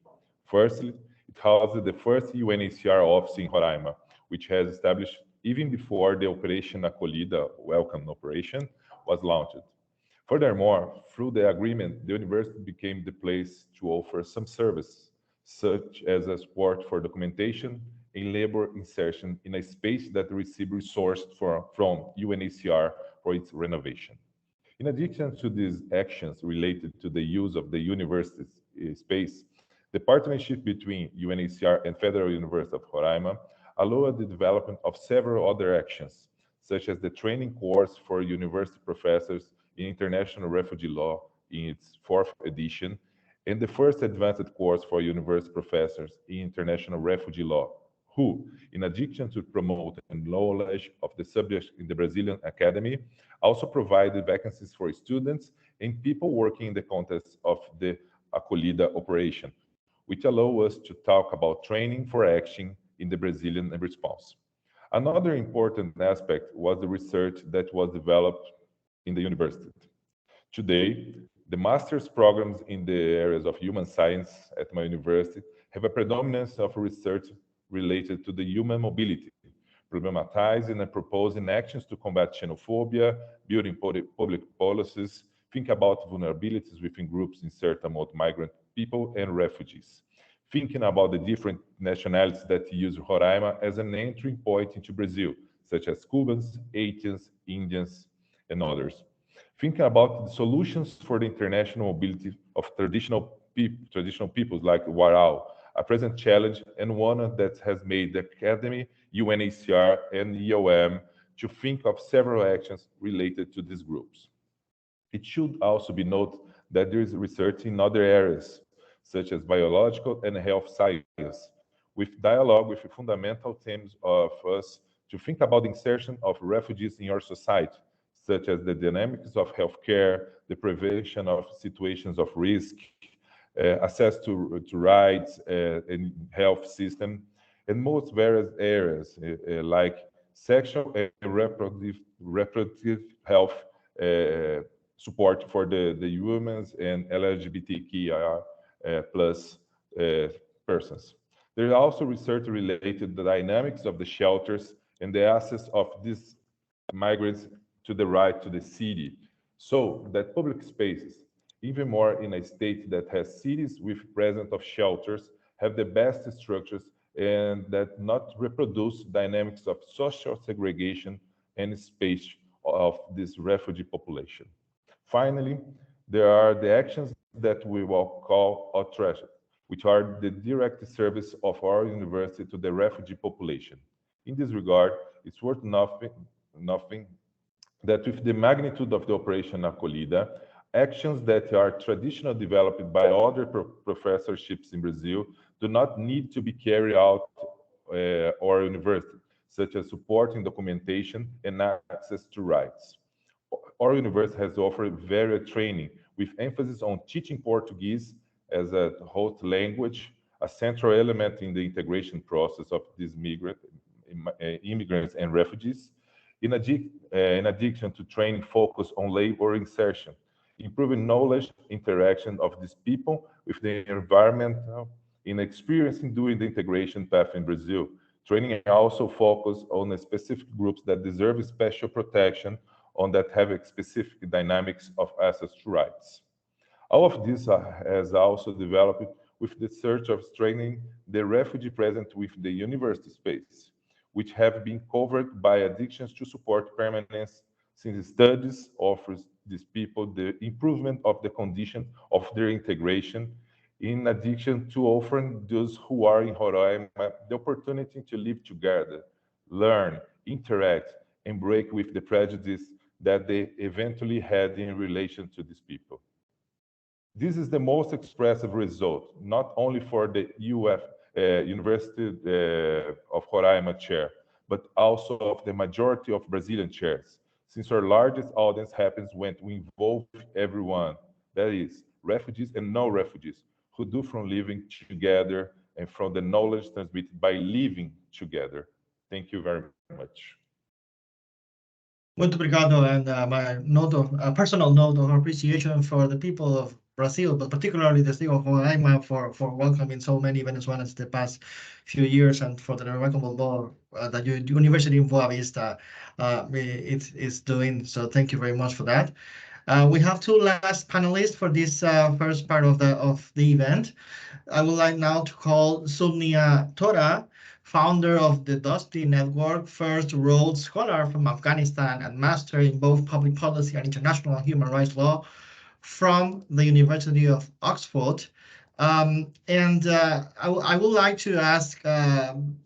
Firstly, it houses the first UNHCR office in Roraima, which has established even before the Operation Acolhida, Welcome Operation, was launched. Furthermore, through the agreement, the university became the place to offer some service, such as a support for documentation and labor insertion in a space that received resources from UNHCR for its renovation. In addition to these actions related to the use of the university's space, the partnership between UNHCR and Federal University of Roraima allowed the development of several other actions, such as the training course for university professors in International Refugee Law in its 4th edition, and the first advanced course for university professors in International Refugee Law, who, in addition to promote knowledge of the subject in the Brazilian Academy, also provided vacancies for students and people working in the context of the Acolhida operation, which allow us to talk about training for action in the Brazilian response. Another important aspect was the research that was developed in the university. Today, the master's programs in the areas of human science at my university have a predominance of research related to the human mobility, problematizing and proposing actions to combat xenophobia, building public policies, think about vulnerabilities within groups in certain mode migrant people and refugees, thinking about the different nationalities that use Roraima as an entry point into Brazil, such as Cubans, Haitians, Indians, and others. Thinking about the solutions for the international mobility of traditional peoples like Warao, a present challenge and one that has made the Academy, UNHCR, and EOM to think of several actions related to these groups. It should also be noted that there is research in other areas, such as biological and health science, with dialogue with the fundamental themes of us to think about the insertion of refugees in our society, such as the dynamics of healthcare, the prevention of situations of risk, access to rights and health system, and most various areas like sexual and reproductive health support for the humans and LGBTQIA plus persons. There is also research related to the dynamics of the shelters and the access of these migrants to the right to the city, so that public spaces, even more in a state that has cities with presence of shelters, have the best structures and that not reproduce dynamics of social segregation and space of this refugee population. Finally, there are the actions that we will call auspices, which are the direct service of our university to the refugee population. In this regard, it's worth nothing that with the magnitude of the Operation Acolhida, actions that are traditionally developed by other professorships in Brazil do not need to be carried out our university, such as supporting documentation and access to rights. Our university has offered various training with emphasis on teaching Portuguese as a host language, a central element in the integration process of these immigrants and refugees, in addition to training focused on labor insertion, improving knowledge interaction of these people with the environment in experiencing during the integration path in Brazil. Training also focus on the specific groups that deserve special protection on that have a specific dynamics of access to rights. All of this has also developed with the search of strengthening the refugee present with the university space, which have been covered by addictions to support permanence, since studies offers these people the improvement of the condition of their integration, in addition to offering those who are in Roraima the opportunity to live together, learn, interact, and break with the prejudice that they eventually had in relation to these people. This is the most expressive result, not only for the University of Roraima chair, but also of the majority of Brazilian chairs, since our largest audience happens when we involve everyone, that is, refugees and no-refugees, who do from living together and from the knowledge transmitted by living together. Thank you very much. Muito obrigado, and my note of personal note of appreciation for the people of Brazil, but particularly the state of Roraima for welcoming so many Venezuelans the past few years, and for the remarkable role that your University in Boa Vista is doing. So thank you very much for that. We have two last panelists for this first part of the event. I would like now to call Sumnia Tora, founder of the Dusty Network, first Rhodes Scholar from Afghanistan, and master in both public policy and international human rights law from the University of Oxford. I would like to ask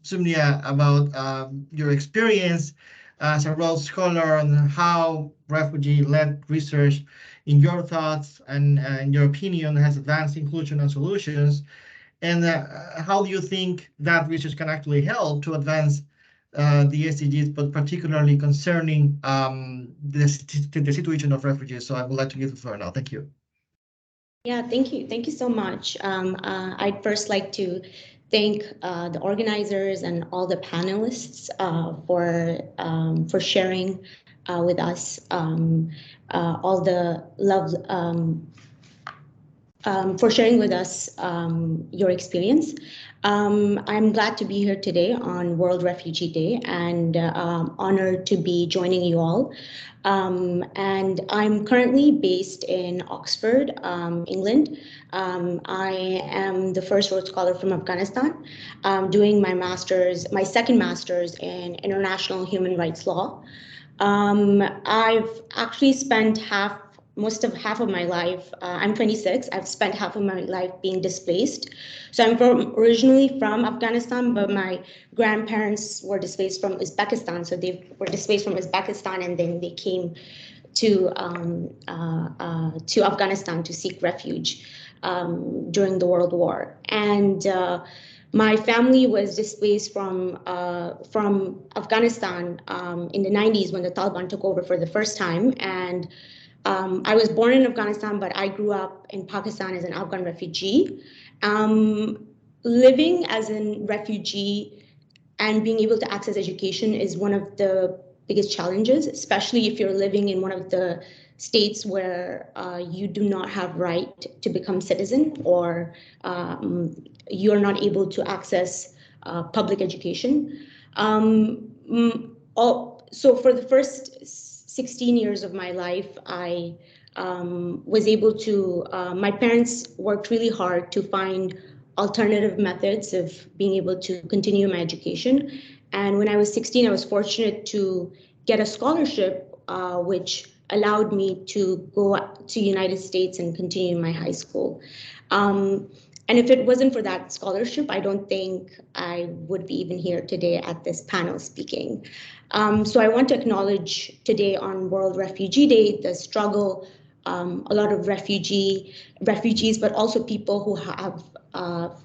Sumnia about your experience as a Rhodes Scholar and how refugee-led research, in your thoughts and in your opinion, has advanced inclusion and solutions. And how do you think that research can actually help to advance the SDGs, but particularly concerning the situation of refugees? So I would like to give the floor now. Thank you. Yeah, thank you. Thank you so much. I'd first like to thank the organizers and all the panelists for sharing with us all the love, for sharing with us your experience. I'm glad to be here today on World Refugee Day, and honored to be joining you all. And I'm currently based in Oxford, England. I am the first Rhodes Scholar from Afghanistan, doing my second master's in international human rights law. I've actually spent half of my life, I'm 26, I've spent half of my life being displaced. So I'm originally from Afghanistan, but my grandparents were displaced from Uzbekistan. So they were displaced from Uzbekistan, and then they came to Afghanistan to seek refuge during the World War. And my family was displaced from Afghanistan in the 90s when the Taliban took over for the first time. And I was born in Afghanistan, but I grew up in Pakistan as an Afghan refugee. Living as a refugee and being able to access education is one of the biggest challenges, especially if you're living in one of the states where you do not have right to become citizen, or you're not able to access public education. So for the first 16 years of my life, I was able to, my parents worked really hard to find alternative methods of being able to continue my education. And when I was 16, I was fortunate to get a scholarship, which allowed me to go to United States and continue my high school. And if it wasn't for that scholarship, I don't think I would be even here today at this panel speaking. So I want to acknowledge today on World Refugee Day, the struggle, a lot of refugees, but also people who have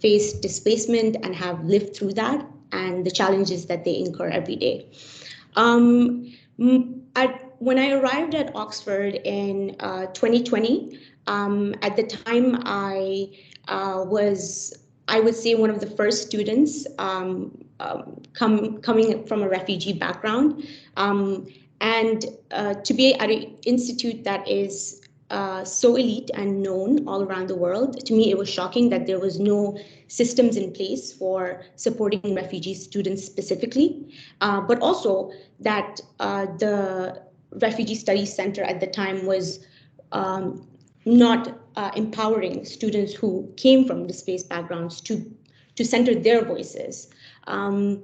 faced displacement and have lived through that and the challenges that they incur every day. When I arrived at Oxford in 2020, at the time I was, I would say, one of the first students coming from a refugee background. And to be at an institute that is so elite and known all around the world, to me, it was shocking that there was no systems in place for supporting refugee students specifically, but also that the Refugee Studies Center at the time was not empowering students who came from displaced backgrounds to center their voices. And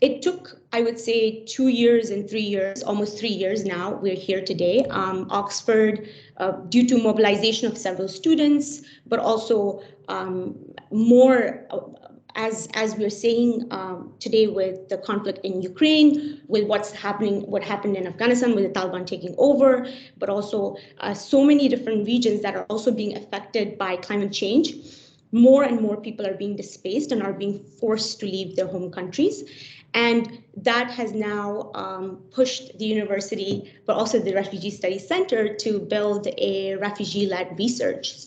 it took, I would say, 2 years and 3 years, almost 3 years now, we're here today. Oxford, due to mobilization of several students, but also more, as we're saying today with the conflict in Ukraine, with what happened in Afghanistan with the Taliban taking over, but also so many different regions that are also being affected by climate change. More and more people are being displaced and are being forced to leave their home countries. And that has now pushed the university, but also the Refugee Studies Center, to build a refugee-led research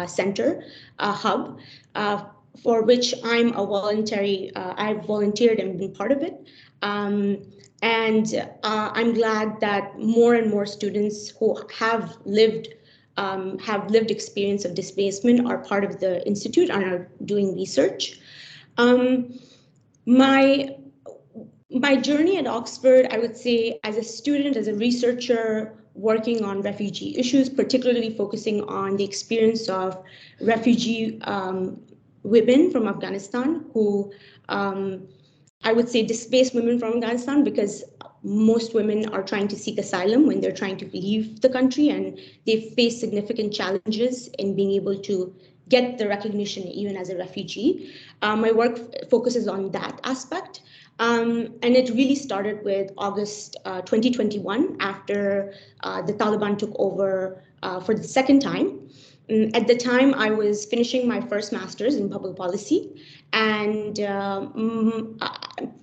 center, hub, for which I'm a voluntary, I've volunteered and been part of it. And I'm glad that more and more students who have lived experience of displacement are part of the institute and are doing research. My journey at Oxford, I would say, as a student, as a researcher, working on refugee issues, particularly focusing on the experience of refugee women from Afghanistan who, I would say, displaced women from Afghanistan, because most women are trying to seek asylum when they're trying to leave the country, and they face significant challenges in being able to get the recognition even as a refugee. My work focuses on that aspect. And it really started with August 2021, after the Taliban took over for the second time. At the time, I was finishing my first master's in public policy and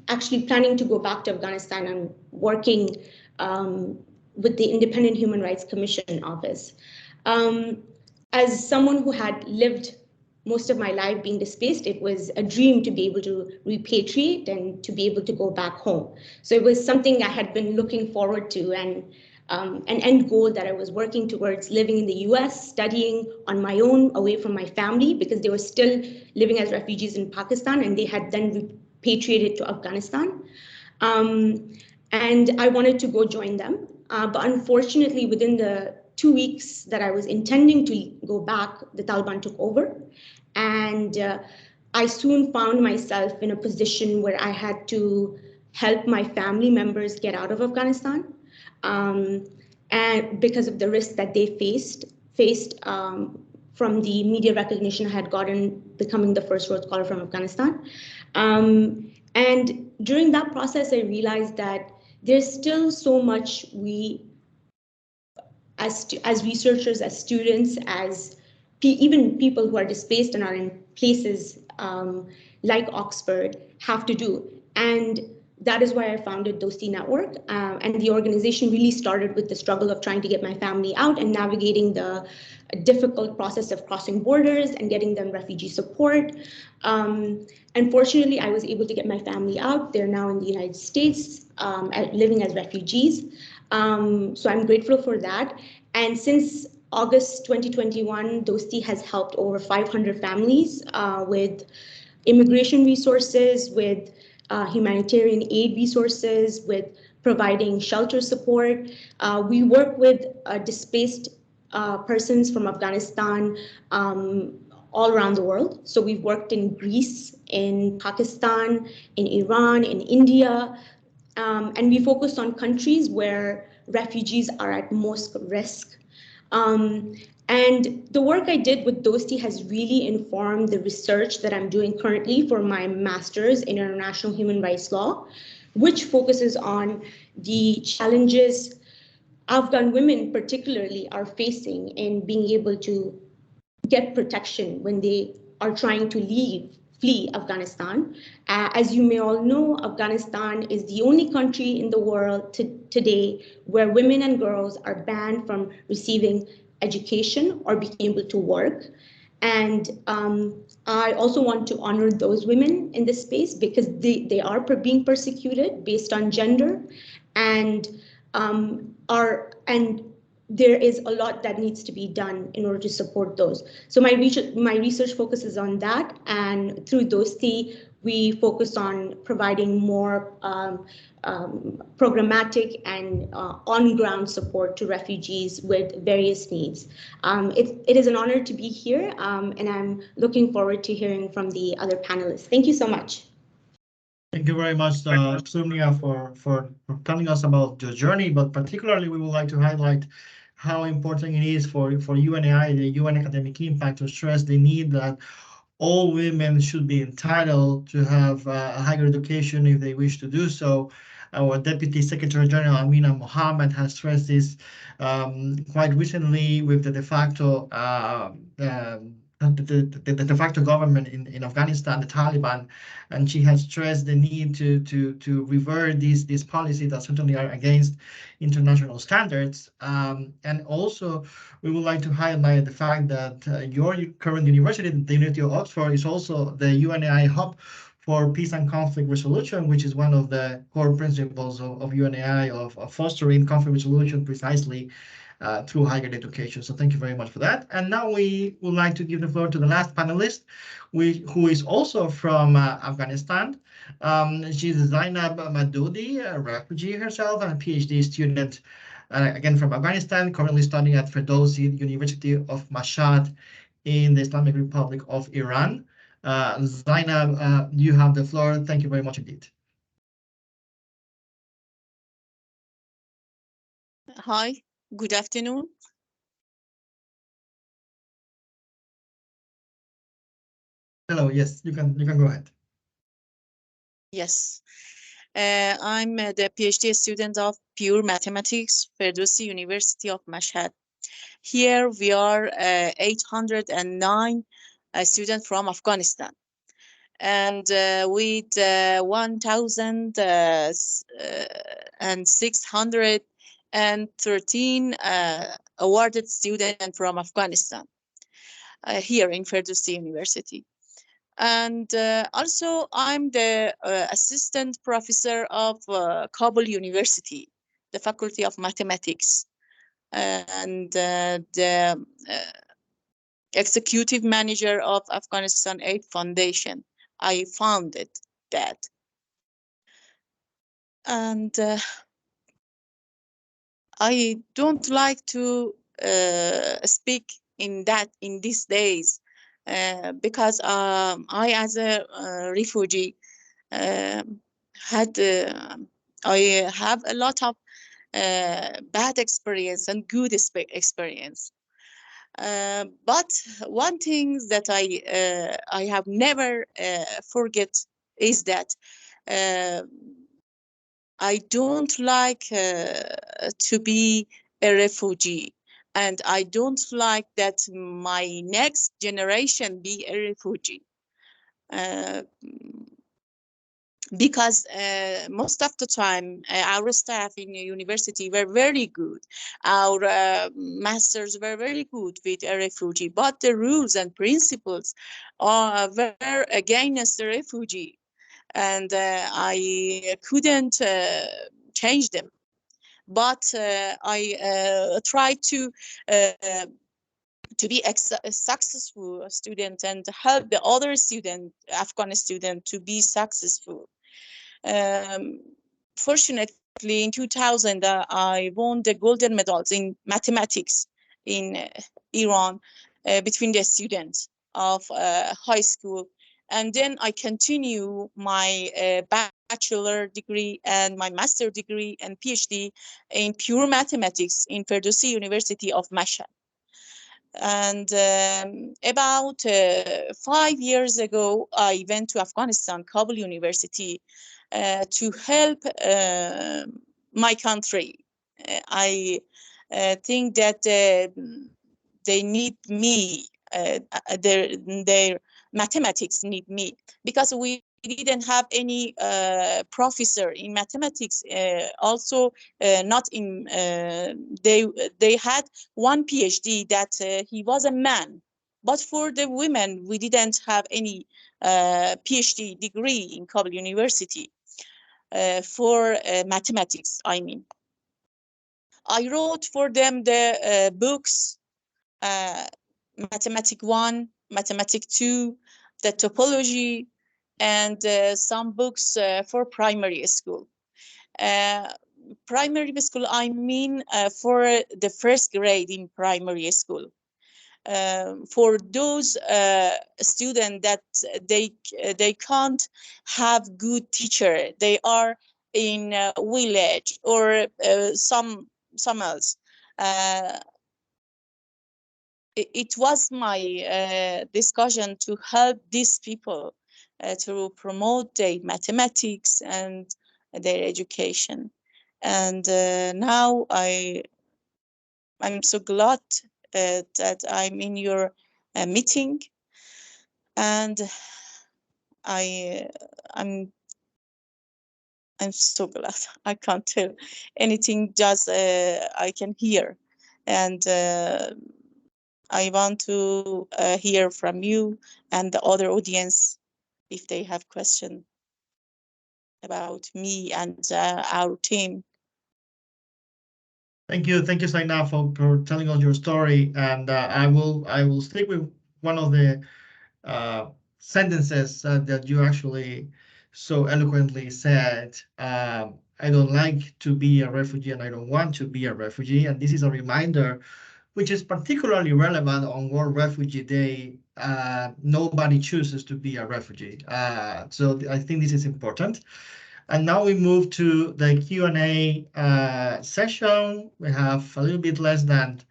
actually planning to go back to Afghanistan and working with the Independent Human Rights Commission office. As someone who had lived most of my life being displaced, it was a dream to be able to repatriate and to be able to go back home. So it was something I had been looking forward to, and an end goal that I was working towards, living in the US, studying on my own away from my family, because they were still living as refugees in Pakistan and they had then repatriated to Afghanistan. And I wanted to go join them. But unfortunately, within the 2 weeks that I was intending to go back, the Taliban took over. And I soon found myself in a position where I had to help my family members get out of Afghanistan. And because of the risks that they faced from the media recognition I had gotten becoming the first Rhodes Scholar from Afghanistan. And during that process, I realized that there's still so much we, as researchers, as students, as even people who are displaced and are in places like Oxford have to do. And that is why I founded Dosti Network. And the organization really started with the struggle of trying to get my family out and navigating the difficult process of crossing borders and getting them refugee support. Unfortunately, I was able to get my family out. They're now in the United States, living as refugees. So I'm grateful for that. And since August 2021, Dosti has helped over 500 families with immigration resources, with humanitarian aid resources, with providing shelter support. We work with displaced persons from Afghanistan all around the world. So we've worked in Greece, in Pakistan, in Iran, in India, and we focused on countries where refugees are at most risk. And the work I did with DOSTI has really informed the research that I'm doing currently for my master's in international human rights law, which focuses on the challenges Afghan women particularly are facing in being able to get protection when they are trying to flee Afghanistan. As you may all know, Afghanistan is the only country in the world today where women and girls are banned from receiving education or being able to work. And I also want to honor those women in this space because they are being persecuted based on gender, and there is a lot that needs to be done in order to support those. So my research focuses on that, and through DOSTI, we focus on providing more programmatic and on-ground support to refugees with various needs. It is an honor to be here, and I'm looking forward to hearing from the other panelists. Thank you so much. Thank you very much, Sumia, for telling us about your journey, but particularly we would like to highlight how important it is for UNAI, the UN Academic Impact, to stress the need that all women should be entitled to have a higher education if they wish to do so. Our Deputy Secretary General, Amina Mohammed, has stressed this quite recently with the de facto the de facto government in Afghanistan, the Taliban, and she has stressed the need to revert these policies that certainly are against international standards. And also, we would like to highlight the fact that your current university, the University of Oxford, is also the UNAI hub for peace and conflict resolution, which is one of the core principles of UNAI of fostering conflict resolution precisely through higher education. So thank you very much for that. And now we would like to give the floor to the last panelist, who is also from Afghanistan. She's Zainab Madoudi, a refugee herself and a PhD student, again from Afghanistan, currently studying at Ferdowsi University of Mashhad in the Islamic Republic of Iran. Zainab, you have the floor. Thank you very much indeed. Hi, good afternoon. Hello, yes, you can go ahead. Yes, I'm the PhD student of pure mathematics, Ferdowsi University of Mashhad. Here we are 809 students from Afghanistan, and with 1,613 awarded students from Afghanistan here in Ferdowsi University. And also, I'm the assistant professor of Kabul University, the Faculty of Mathematics, and the executive manager of Afghanistan Aid Foundation. I founded that. And I don't like to speak in these days because I, as a refugee, I have a lot of bad experience and good experience. But one thing that I have never forget is that I don't like to be a refugee, and I don't like that my next generation be a refugee. Because most of the time our staff in the university were very good. Our masters were very good with a refugee, but the rules and principles were against the refugee, and I couldn't change them. But I tried to be a successful student and help the other Afghan student to be successful. Fortunately, in 2000, I won the golden medals in mathematics in Iran between the students of high school. And then I continue my bachelor degree and my master degree and PhD in pure mathematics in Ferdowsi University of Mashhad. And about 5 years ago, I went to Afghanistan, Kabul University, to help my country. I think that they need me, their mathematics need me, because we didn't have any professor in mathematics. Also, not in they had one PhD that he was a man, but for the women we didn't have any PhD degree in Kabul University for mathematics. I mean, I wrote for them the books, Mathematic 1, Mathematic 2, the topology, and some books for primary school. Primary school, I mean for the first grade in primary school. For those students that they can't have good teacher, they are in a village or some else. It was my discussion to help these people to promote their mathematics and their education. And now I'm so glad that I'm in your meeting, and I'm so glad. I can't tell anything, just I can hear, and I want to hear from you and the other audience if they have questions about me and our team. Thank you, Zaina, for telling us your story. And I will stick with one of the sentences that you actually so eloquently said. I don't like to be a refugee, and I don't want to be a refugee. And this is a reminder, which is particularly relevant on World Refugee Day. Nobody chooses to be a refugee. So I think this is important. And now we move to the Q&A session. We have a little bit less than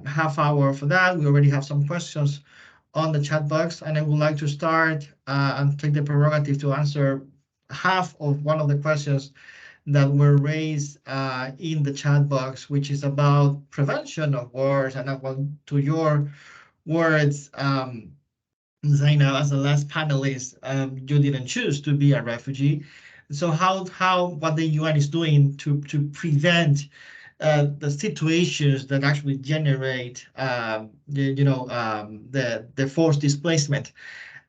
half hour for that. We already have some questions on the chat box, and I would like to start and take the prerogative to answer half of one of the questions that were raised in the chat box, which is about prevention of wars. And I want to your words, Zaina, as the last panelist, you didn't choose to be a refugee. So what the UN is doing to prevent the situations that actually generate the forced displacement.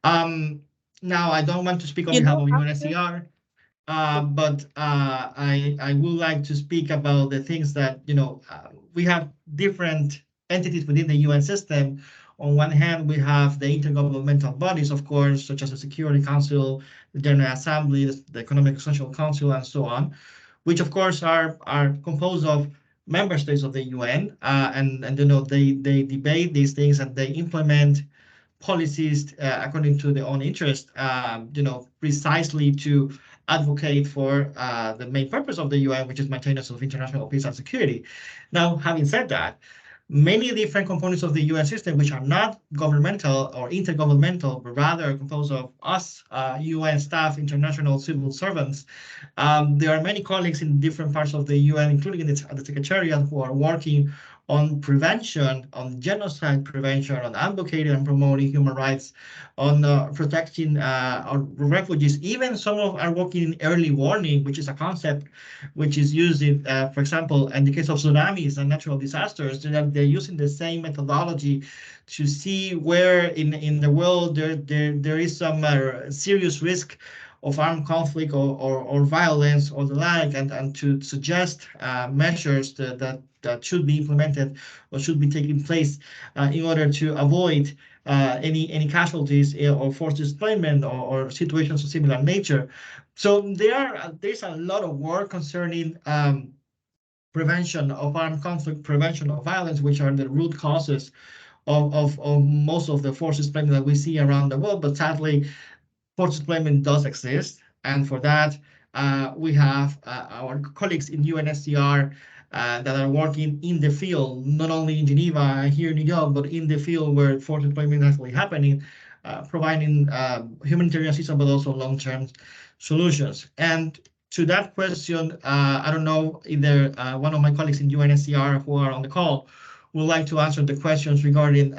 Now I don't want to speak on behalf of UNHCR, but I would like to speak about the things that we have different entities within the UN system. On one hand, we have the intergovernmental bodies, of course, such as the Security Council, the General Assembly, the Economic and Social Council, and so on, which of course are composed of member states of the UN, and they debate these things and they implement policies according to their own interest, precisely to advocate for the main purpose of the UN, which is maintenance of international peace and security. Now, having said that, many different components of the UN system, which are not governmental or intergovernmental, but rather composed of us, UN staff, international civil servants. There are many colleagues in different parts of the UN, including at the Secretariat, who are working on prevention, on genocide prevention, on advocating and promoting human rights, on protecting our refugees. Even some of are working in early warning, which is a concept which is used in, for example, in the case of tsunamis and natural disasters, they're using the same methodology to see where in the world there is some serious risk of armed conflict or violence or the like, and to suggest measures that should be implemented or should be taking place in order to avoid any casualties or forced displacement or situations of similar nature. So there's a lot of work concerning prevention of armed conflict, prevention of violence, which are the root causes of most of the forced displacement that we see around the world. But sadly, forced displacement does exist, and for that, we have our colleagues in UNHCR that are working in the field, not only in Geneva and here in New York, but in the field where forced displacement is actually happening, providing humanitarian assistance, but also long-term solutions. And to that question, I don't know either one of my colleagues in UNHCR who are on the call would like to answer the questions regarding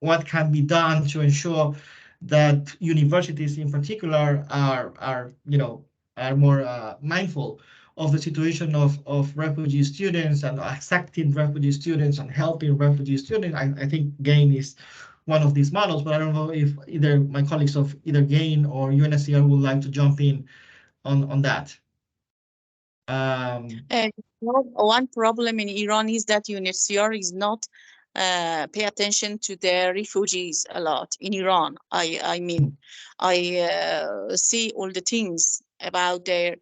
what can be done to ensure that universities in particular are more mindful of the situation of refugee students and accepting refugee students and helping refugee students. I think GAIN is one of these models, but I don't know if either my colleagues of either GAIN or UNHCR would like to jump in on that. One problem in Iran is that UNHCR is not pay attention to the refugees a lot in Iran. I mean, I see all the things about their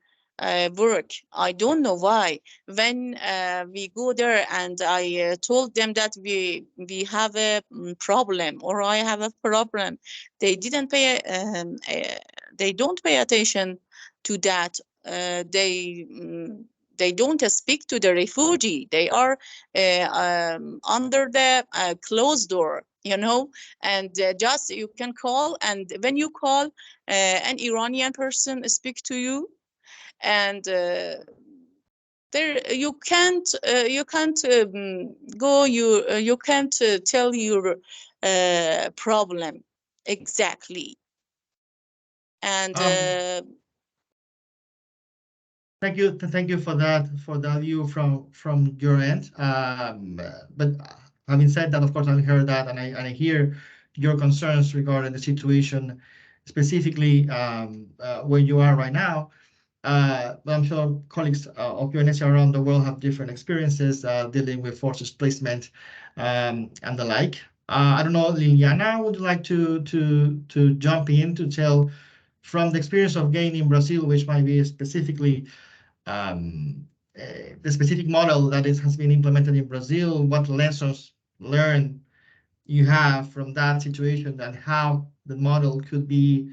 work. I don't know why. When we go there and I told them that we have a problem or I have a problem, they didn't pay. They don't pay attention to that. They don't speak to the refugee. They are under the closed door, and just you can call, and when you call, an Iranian person speak to you, and there you can't go, you can't tell your problem exactly, and thank you for that view from your end. But having said that, of course, I heard that, and I hear your concerns regarding the situation, specifically where you are right now. But I'm sure colleagues of UNHCR around the world have different experiences dealing with forced displacement and the like. I don't know, Liliana, would you like to jump in to tell from the experience of GAIN in Brazil, which might be specifically the specific model that has been implemented in Brazil, what lessons learned you have from that situation and how the model could be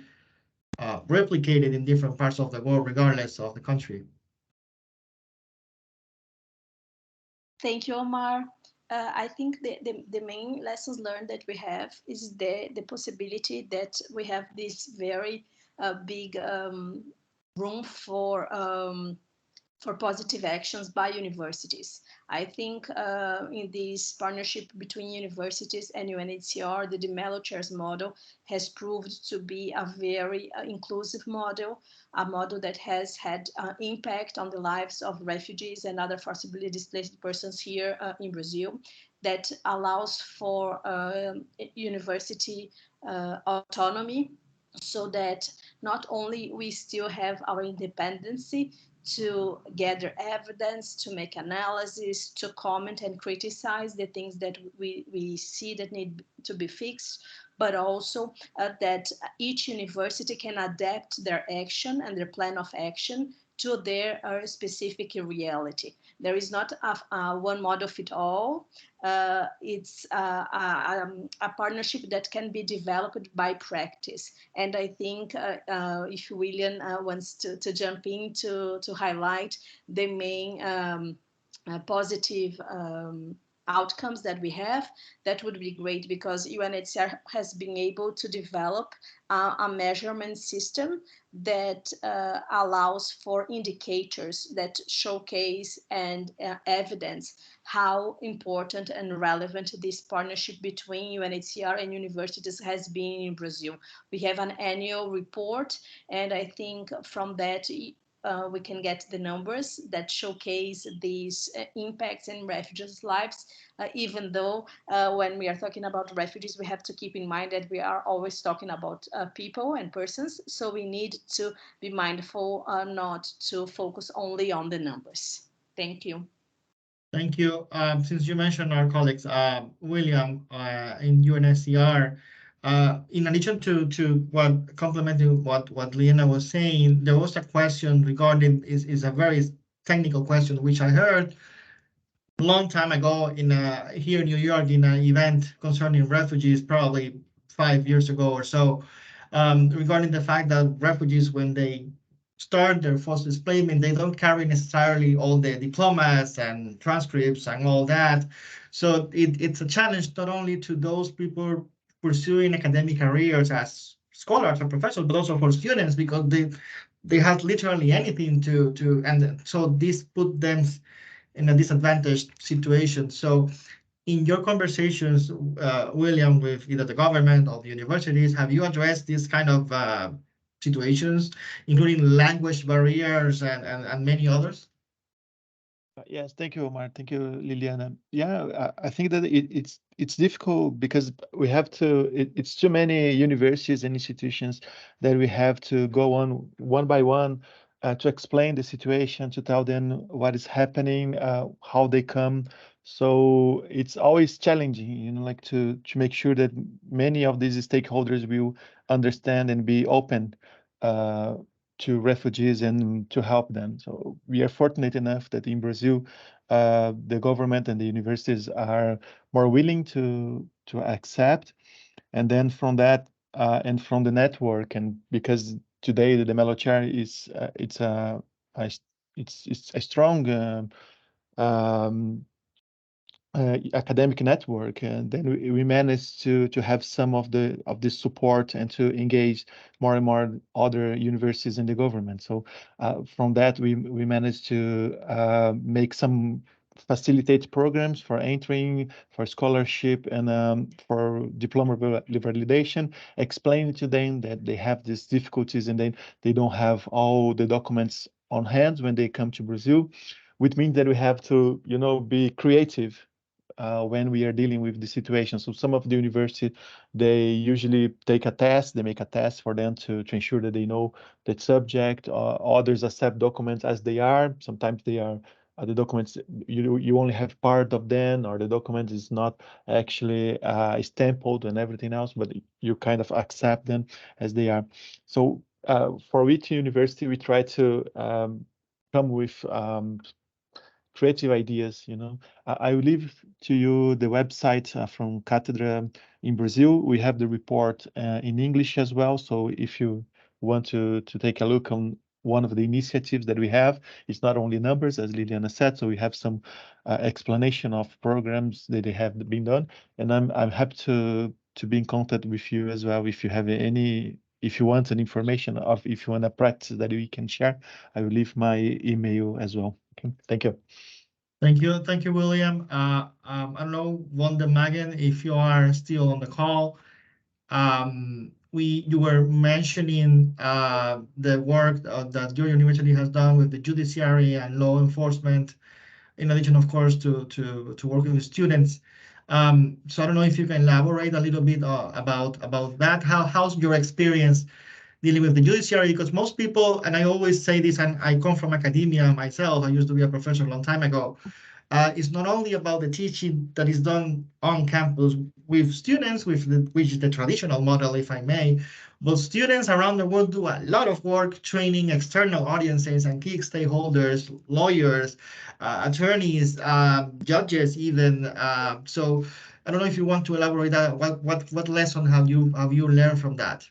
replicated in different parts of the world, regardless of the country? Thank you, Omar. I think the main lessons learned that we have is the possibility that we have this very big room for positive actions by universities. I think in this partnership between universities and UNHCR, the DeMello Chairs model has proved to be a very inclusive model, a model that has had impact on the lives of refugees and other forcibly displaced persons here in Brazil, that allows for university autonomy, so that not only we still have our independency to gather evidence, to make analysis, to comment and criticize the things that we see that need to be fixed, but also that each university can adapt their action and their plan of action to their specific reality. There is not a one model fit all. It's a partnership that can be developed by practice. And I think if William wants to jump in to highlight the main positive outcomes that we have, that would be great, because UNHCR has been able to develop a measurement system that allows for indicators that showcase and evidence how important and relevant this partnership between UNHCR and universities has been in Brazil. We have an annual report, and I think from that we can get the numbers that showcase these impacts in refugees' lives, even though when we are talking about refugees, we have to keep in mind that we are always talking about people and persons. So we need to be mindful not to focus only on the numbers. Thank you. Thank you. Since you mentioned our colleagues, William in UNHCR, In addition to what complementing what Liana was saying, there was a question regarding is a very technical question which I heard a long time ago in here in New York in an event concerning refugees, probably 5 years ago or so, regarding the fact that refugees, when they start their forced displacement, they don't carry necessarily all the diplomas and transcripts and all that. So it's a challenge not only to those people pursuing academic careers as scholars or professors, but also for students, because they have literally anything and so this put them in a disadvantaged situation. So in your conversations, William, with either the government or the universities, have you addressed these kind of situations, including language barriers and many others? Yes, thank you, Omar. Thank you, Liliana. Yeah, I think that it's difficult because we have to. It's too many universities and institutions that we have to go on one by one to explain the situation, to tell them what is happening, how they come. So it's always challenging, like to make sure that many of these stakeholders will understand and be open to refugees and to help them. So we are fortunate enough that in Brazil, the government and the universities are more willing to accept. And then from that and from the network, and because today the Mello Chair is it's a strong academic network, and then we managed to have some of this support and to engage more and more other universities in the government. So from that we managed to make some facilitate programs for entering, for scholarship, and for diploma validation, explaining to them that they have these difficulties and then they don't have all the documents on hand when they come to Brazil, which means that we have to, be creative when we are dealing with the situation. So some of the university, they usually take a test, they make a test for them to ensure that they know that subject. Others accept documents as they are. Sometimes they are the documents, you only have part of them, or the document is not actually stamped and everything else, but you kind of accept them as they are. So for each university, we try to come with creative ideas. I will leave to you the website from Cátedra in Brazil. We have the report in English as well. So if you want to take a look on one of the initiatives that we have, it's not only numbers, as Liliana said. So we have some explanation of programs that they have been done, and I'm happy to be in contact with you as well if you have if you want an information of if you want a practice that we can share. I will leave my email as well. Okay, thank you. Thank you, William. I don't know, Wanda Magan, if you are still on the call. You were mentioning the work that your university has done with the judiciary and law enforcement, in addition, of course, to working with students. So I don't know if you can elaborate a little bit about that. How's your experience dealing with the judiciary? Because most people, and I always say this, and I come from academia myself, I used to be a professor a long time ago, it's not only about the teaching that is done on campus with students, which is the traditional model, if I may, but students around the world do a lot of work training external audiences and key stakeholders, lawyers, attorneys, judges, even. So I don't know if you want to elaborate that. What lesson have you learned from that?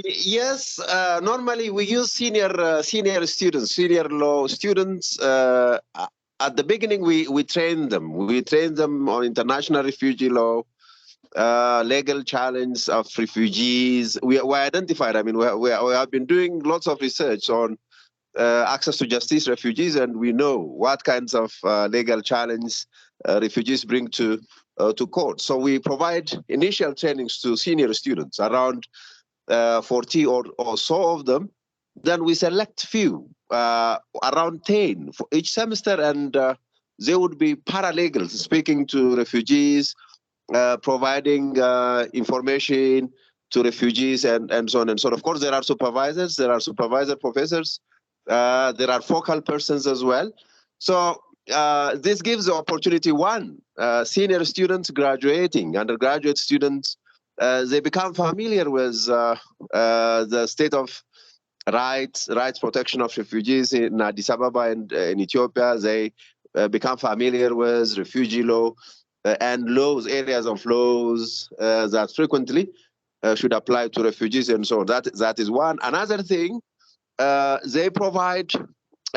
Yes, normally we use senior students, senior law students. At the beginning, we train them. We train them on international refugee law, legal challenge of refugees. We identified. I mean, we have been doing lots of research on access to justice, refugees, and we know what kinds of legal challenge refugees bring to court. So we provide initial trainings to senior students, around 40 or so of them. Then we select few, around 10 for each semester, and they would be paralegals speaking to refugees, providing information to refugees, and so on and so on. Of course, there are supervisors, there are supervisor professors, there are focal persons as well. So this gives the opportunity, one, senior students graduating, undergraduate students, they become familiar with the state of rights protection of refugees in Addis Ababa and in Ethiopia. They become familiar with refugee law and laws, areas of laws that frequently should apply to refugees and so on. That is one. Another thing, they provide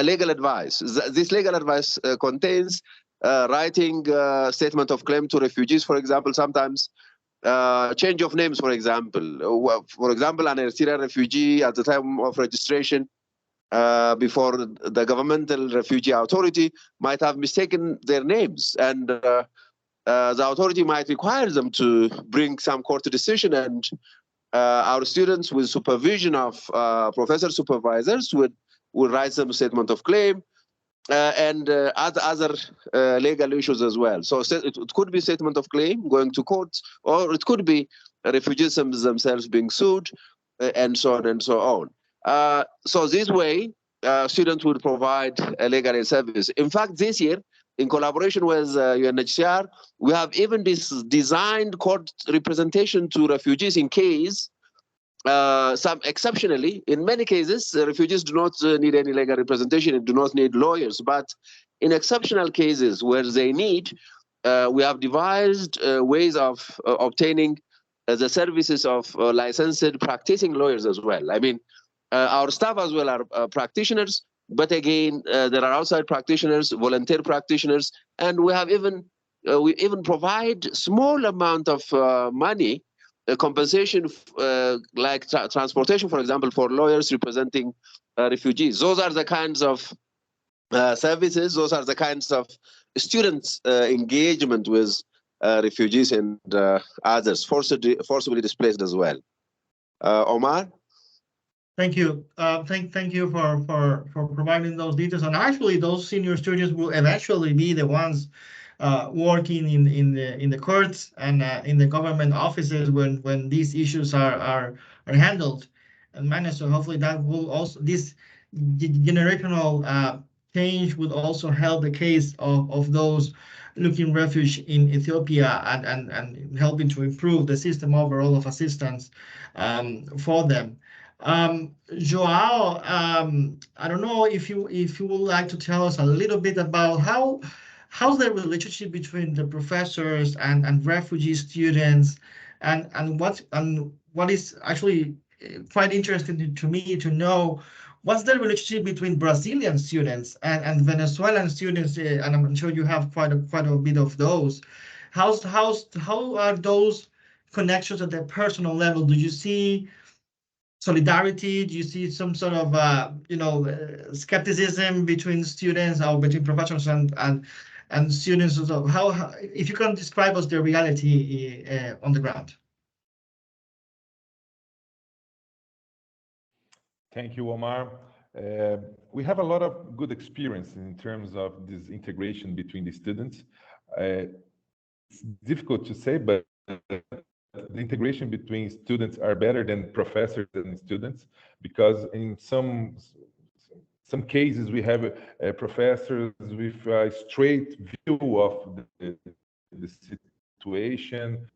legal advice. This legal advice contains writing statement of claim to refugees, for example, sometimes change of names, for example. For example, an Eritrean refugee at the time of registration before the governmental refugee authority might have mistaken their names, and the authority might require them to bring some court decision, and our students with supervision of professor supervisors would write some statement of claim and other legal issues as well. So it could be statement of claim going to court, or it could be refugees themselves being sued, and so on and so on. So this way, students would provide a legal aid service. In fact, this year, in collaboration with UNHCR, we have even designed court representation to refugees in case some exceptionally, in many cases, refugees do not need any legal representation and do not need lawyers. But in exceptional cases where they need, we have devised ways of obtaining the services of licensed practicing lawyers as well. I mean, our staff as well are practitioners, but again, there are outside practitioners, volunteer practitioners, and we have we even provide small amount of money compensation like transportation, for example, for lawyers representing refugees. Those are the kinds of services, those are the kinds of students' engagement with refugees and others, forcibly displaced as well. Omar? Thank you. Thank you for providing those details. And actually, those senior students will eventually be the ones working in the courts and in the government offices when these issues are handled and managed. So hopefully that will also, this generational change would also help the case of those looking refuge in Ethiopia and helping to improve the system overall of assistance for them. Joao, I don't know if you would like to tell us a little bit about how's the relationship between the professors and refugee students, and what is actually quite interesting to me to know what's the relationship between Brazilian students and Venezuelan students, and I'm sure you have quite a bit of those. How are those connections at the personal level? Do you see solidarity? Do you see some sort of skepticism between students or between professionals and students? So how if you can describe us the reality on the ground? Thank you, Omar. We have a lot of good experience in terms of this integration between the students. It's difficult to say, but the integration between students are better than professors and students, because in some cases we have professors with a straight view of the situation.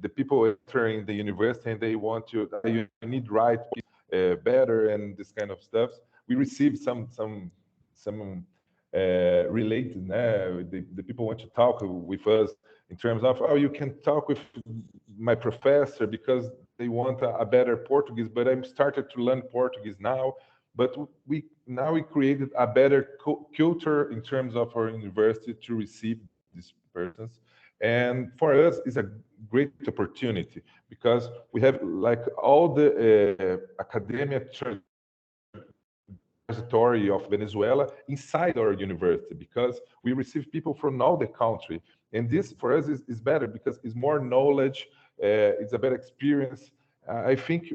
The people entering the university and they want you need right better and this kind of stuff. We receive some related. The people want to talk with us in terms of, oh, you can talk with my professor because they want a better Portuguese, but I'm started to learn Portuguese now. But we created a better culture in terms of our university to receive these persons. And for us, it's a great opportunity because we have like all the academic trajectory of Venezuela inside our university, because we receive people from all the country. And this for us is better because it's more knowledge, it's a better experience. I think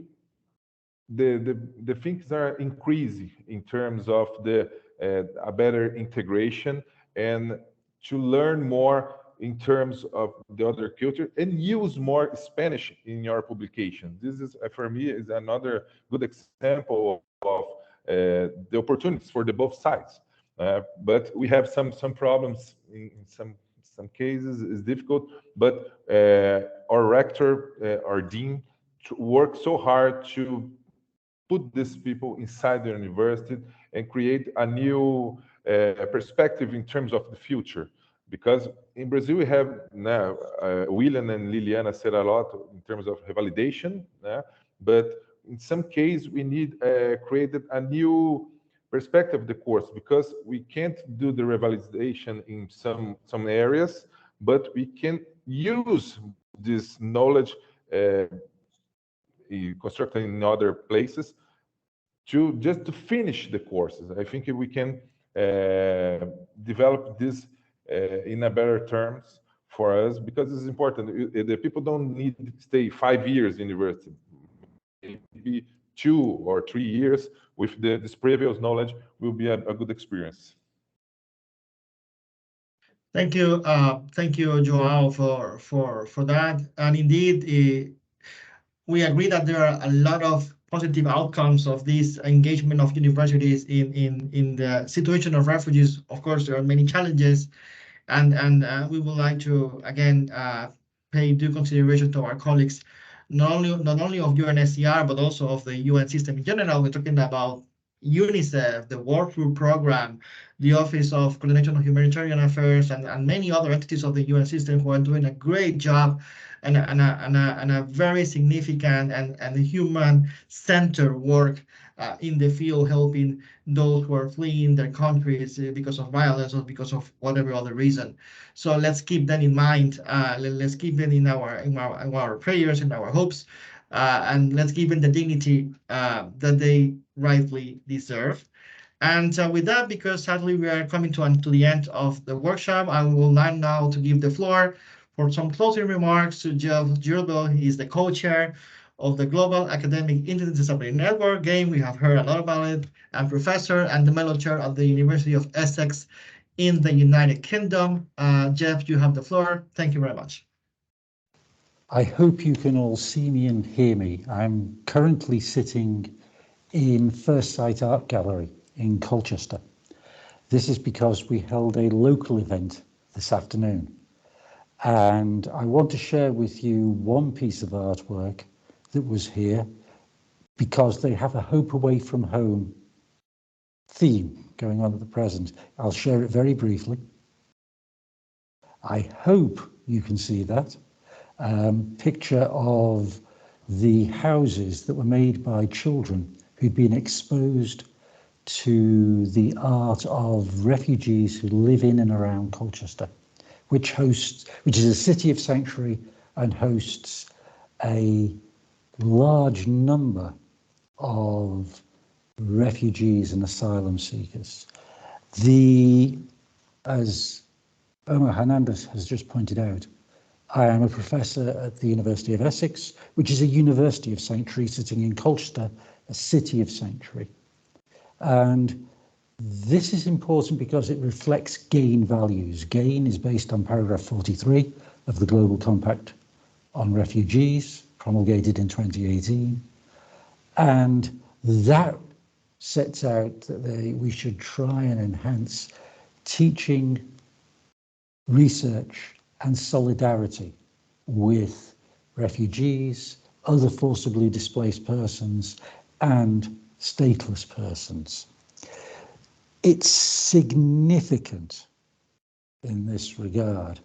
the things are increasing in terms of a better integration and to learn more in terms of the other culture and use more Spanish in your publication. This is, for me, is another good example of the opportunities for the both sides. But we have some problems in some cases. It's difficult, but our rector, our dean, worked so hard to put these people inside the university and create a new perspective in terms of the future. Because in Brazil, we have now, William and Liliana said a lot in terms of revalidation, but in some case, we need created a new perspective of the course, because we can't do the revalidation in some areas, but we can use this knowledge constructed in other places to just to finish the courses. I think we can develop this in a better terms for us, because it's important. The people don't need to stay 5 years in university. Maybe 2 or 3 years with this previous knowledge will be a good experience. Thank you, Joao, for that. And indeed, we agree that there are a lot of positive outcomes of this engagement of universities in the situation of refugees. Of course, there are many challenges, and we would like to again pay due consideration to our colleagues, not only of UNHCR but also of the UN system in general. We're talking about UNICEF, the World Refugee Program, the Office of Coordination of Humanitarian Affairs, and many other entities of the UN system who are doing a great job and a very significant and human-centered work in the field, helping those who are fleeing their countries because of violence or because of whatever other reason. So let's keep that in mind. Let's keep it in our prayers and our hopes, and let's give them the dignity that they rightfully deserve. And with that, because sadly we are coming to the end of the workshop, I will like now to give the floor for some closing remarks to Jeff Gilbo. He is the co-chair of the Global Academic Interdisciplinary Network. Again, we have heard a lot about it, and professor and the Mellon Chair at the University of Essex in the United Kingdom. Jeff, you have the floor. Thank you very much. I hope you can all see me and hear me. I'm currently sitting in First Sight Art Gallery in Colchester. This is because we held a local event this afternoon. And I want to share with you one piece of artwork that was here, because they have a Hope Away from Home theme going on at the present. I'll share it very briefly. I hope you can see that. Picture of the houses that were made by children who'd been exposed to the art of refugees who live in and around Colchester, which is a city of sanctuary and hosts a large number of refugees and asylum seekers. As Omar Hernandez has just pointed out, I am a professor at the University of Essex, which is a university of sanctuary sitting in Colchester, a city of sanctuary. And this is important because it reflects GAIN values. GAIN is based on paragraph 43 of the Global Compact on Refugees, promulgated in 2018. And that sets out that we should try and enhance teaching, research, and solidarity with refugees, other forcibly displaced persons, and stateless persons. It's significant in this regard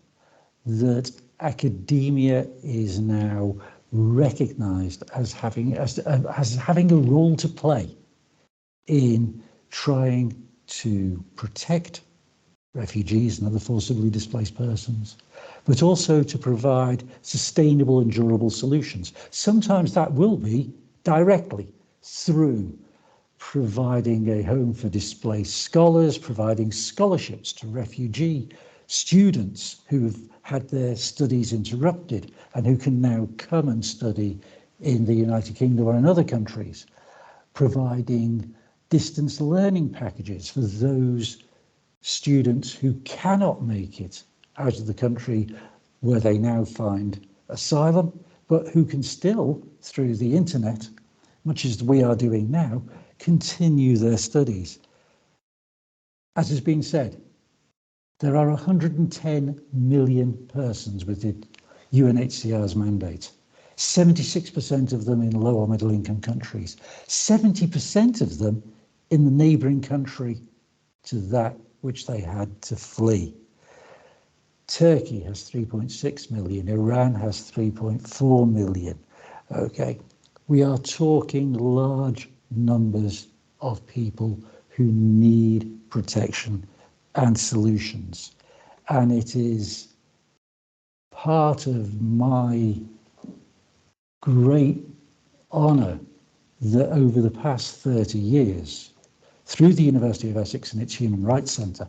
that academia is now recognized as having a role to play in trying to protect refugees and other forcibly displaced persons, but also to provide sustainable and durable solutions. Sometimes that will be directly through providing a home for displaced scholars, providing scholarships to refugee students who've had their studies interrupted and who can now come and study in the United Kingdom or in other countries, providing distance learning packages for those students who cannot make it out of the country where they now find asylum, but who can still, through the internet, much as we are doing now, continue their studies. As has been said, there are 110 million persons within UNHCR's mandate, 76% of them in low or middle income countries, 70% of them in the neighbouring country to that which they had to flee. Turkey has 3.6 million, Iran has 3.4 million. Okay, we are talking large numbers of people who need protection and solutions. And it is part of my great honour that over the past 30 years, through the University of Essex and its Human Rights Centre,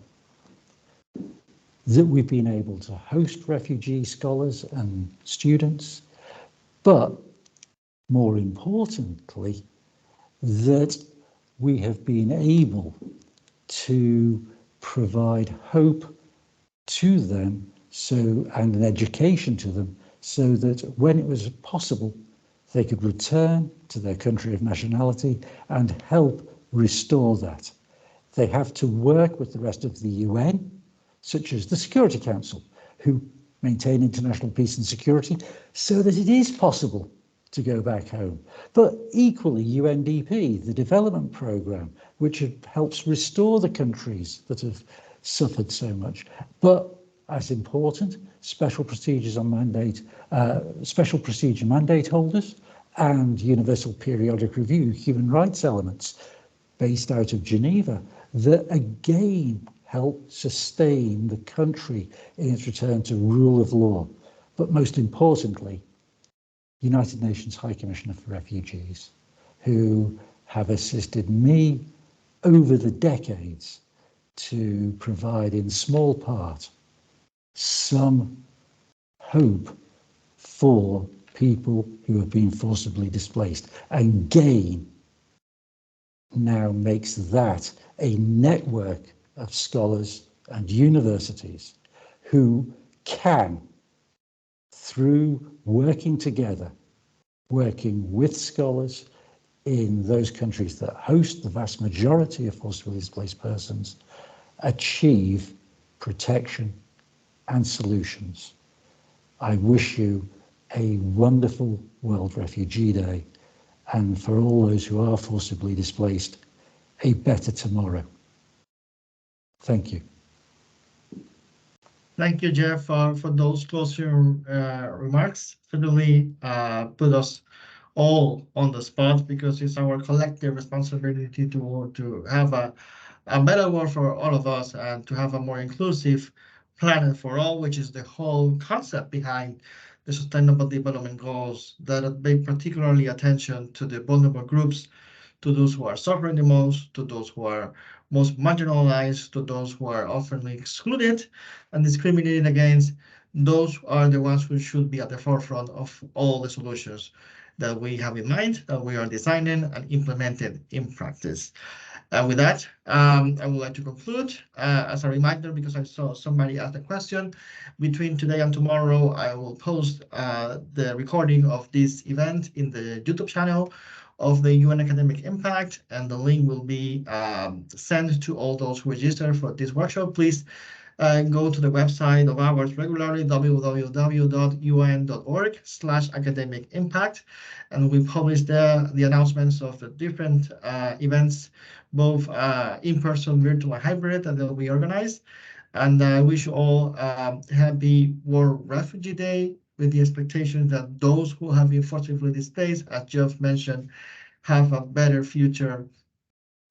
that we've been able to host refugee scholars and students, but more importantly, that we have been able to provide hope to them and an education to them so that when it was possible, they could return to their country of nationality and help restore that. They have to work with the rest of the UN, such as the Security Council, who maintain international peace and security, so that it is possible to go back home. But equally, UNDP, the development programme, which helps restore the countries that have suffered so much. But as important, special procedure mandate holders and universal periodic review human rights elements based out of Geneva that again help sustain the country in its return to rule of law. But most importantly, United Nations High Commissioner for Refugees, who have assisted me over the decades to provide in small part some hope for people who have been forcibly displaced. And GAIN now makes that a network of scholars and universities who can, through working together, working with scholars in those countries that host the vast majority of forcibly displaced persons, achieve protection and solutions. I wish you a wonderful World Refugee Day, and for all those who are forcibly displaced, a better tomorrow. Thank you. Thank you, Jeff, for those closing remarks. Certainly put us all on the spot, because it's our collective responsibility to have a better world for all of us and to have a more inclusive planet for all, which is the whole concept behind the Sustainable Development Goals that pay particularly attention to the vulnerable groups, to those who are suffering the most, to those who are most marginalized, to those who are often excluded and discriminated against. Those are the ones who should be at the forefront of all the solutions that we have in mind, that we are designing and implementing in practice. And with that, I would like to conclude. As a reminder, because I saw somebody ask a question, between today and tomorrow, I will post the recording of this event in the YouTube channel of the UN Academic Impact, and the link will be sent to all those who register for this workshop. Please go to the website of ours regularly, www.un.org/academic impact, and we publish there the announcements of the different events, both in-person, virtual, and hybrid, that we organize. And I wish you all happy World Refugee Day, with the expectation that those who have been forcibly displaced, as Jeff mentioned, have a better future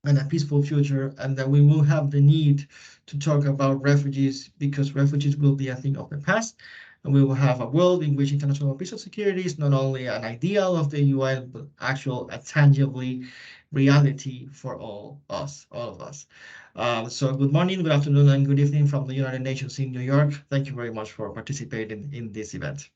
and a peaceful future, and that we will have the need to talk about refugees, because refugees will be a thing of the past, and we will have a world in which international peace and security is not only an ideal of the UN, but actual, a tangibly reality for all of us. So good morning, good afternoon, and good evening from the United Nations in New York. Thank you very much for participating in this event.